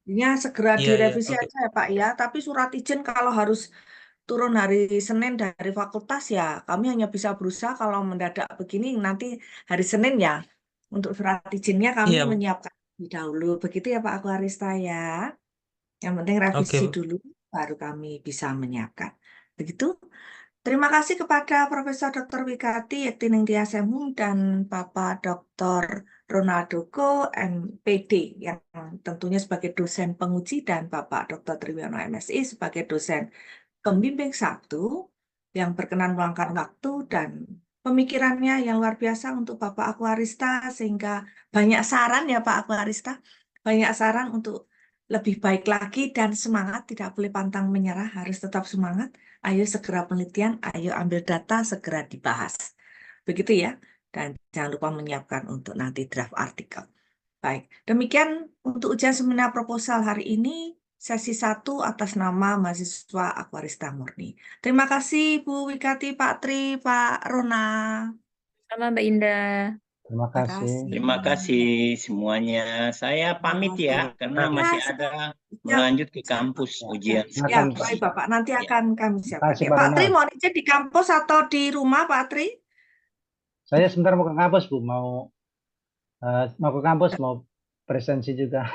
Ya, segera iya, iya. direvisi Oke. aja ya Pak ya. Tapi surat izin kalau harus turun hari Senin dari fakultas ya, kami hanya bisa berusaha kalau mendadak begini nanti hari Senin ya. Untuk surat izinnya kami Iya, Bu. menyiapkan lebih dahulu. Begitu ya Pak Aquarista ya. Yang penting Oke, revisi Bu. dulu, baru kami bisa menyiapkan. Begitu. Terima kasih kepada Profesor Dr. Wigati Yektining Tiasemung dan Bapak Dr. Ronaldo MPD yang tentunya sebagai dosen penguji dan Bapak Dr. Triwiono MSI sebagai dosen pembimbing 1 yang berkenan meluangkan waktu dan pemikirannya yang luar biasa untuk Bapak Aquarista sehingga banyak saran ya Pak Aquarista, banyak saran untuk lebih baik lagi dan semangat, tidak boleh pantang menyerah, harus tetap semangat. Ayo segera penelitian, ayo ambil data, segera dibahas. Begitu ya. Dan jangan lupa menyiapkan untuk nanti draft artikel. Baik, demikian untuk ujian seminar proposal hari ini, sesi 1 atas nama mahasiswa Aquarista Murni. Terima kasih Bu Wigati, Pak Tri, Pak Rona. Sama Mbak Indah. Terima kasih. Terima kasih semuanya. Saya pamit ya, karena masih ada melanjut ke kampus ujian. Ya, Silakan, Pak. baik Bapak. Nanti akan kami siapkan. Makasih, Ya, Pak Pak Tri Ronald. mau izin di kampus atau di rumah, Pak Tri? Saya sebentar mau ke kampus, Bu. Mau ke kampus, mau presensi juga.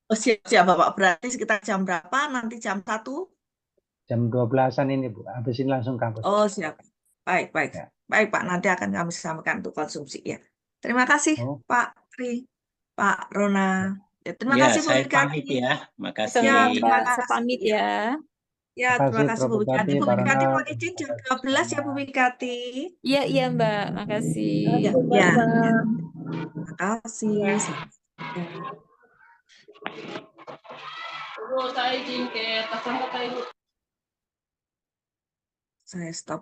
Oh, siap Bapak. Berarti sekitar jam berapa? Nanti jam 1? Jam 12-an ini, Bu. Habis ini langsung kampus. Oh, siap. Baik, baik. Ya. Baik, Pak. Nanti akan kami sampaikan untuk konsumsi ya. Terima kasih, Oh. Pak Tri, Pak Rona. Ya, terima Ya, kasih, Bu saya Wikati. pamit ya. Makasih. Ya, Sama terima Mbak, saya kasih. pamit ya. Ya, terima Makasih, kasih Prof. Bu Wikati. Bupati, Bu Pak Wikati mau Ronald. izin jam 12 ya, Bu Wikati. Iya, iya Mbak, makasih. Ya, ya. Terima kasih. Ya. Saya stop.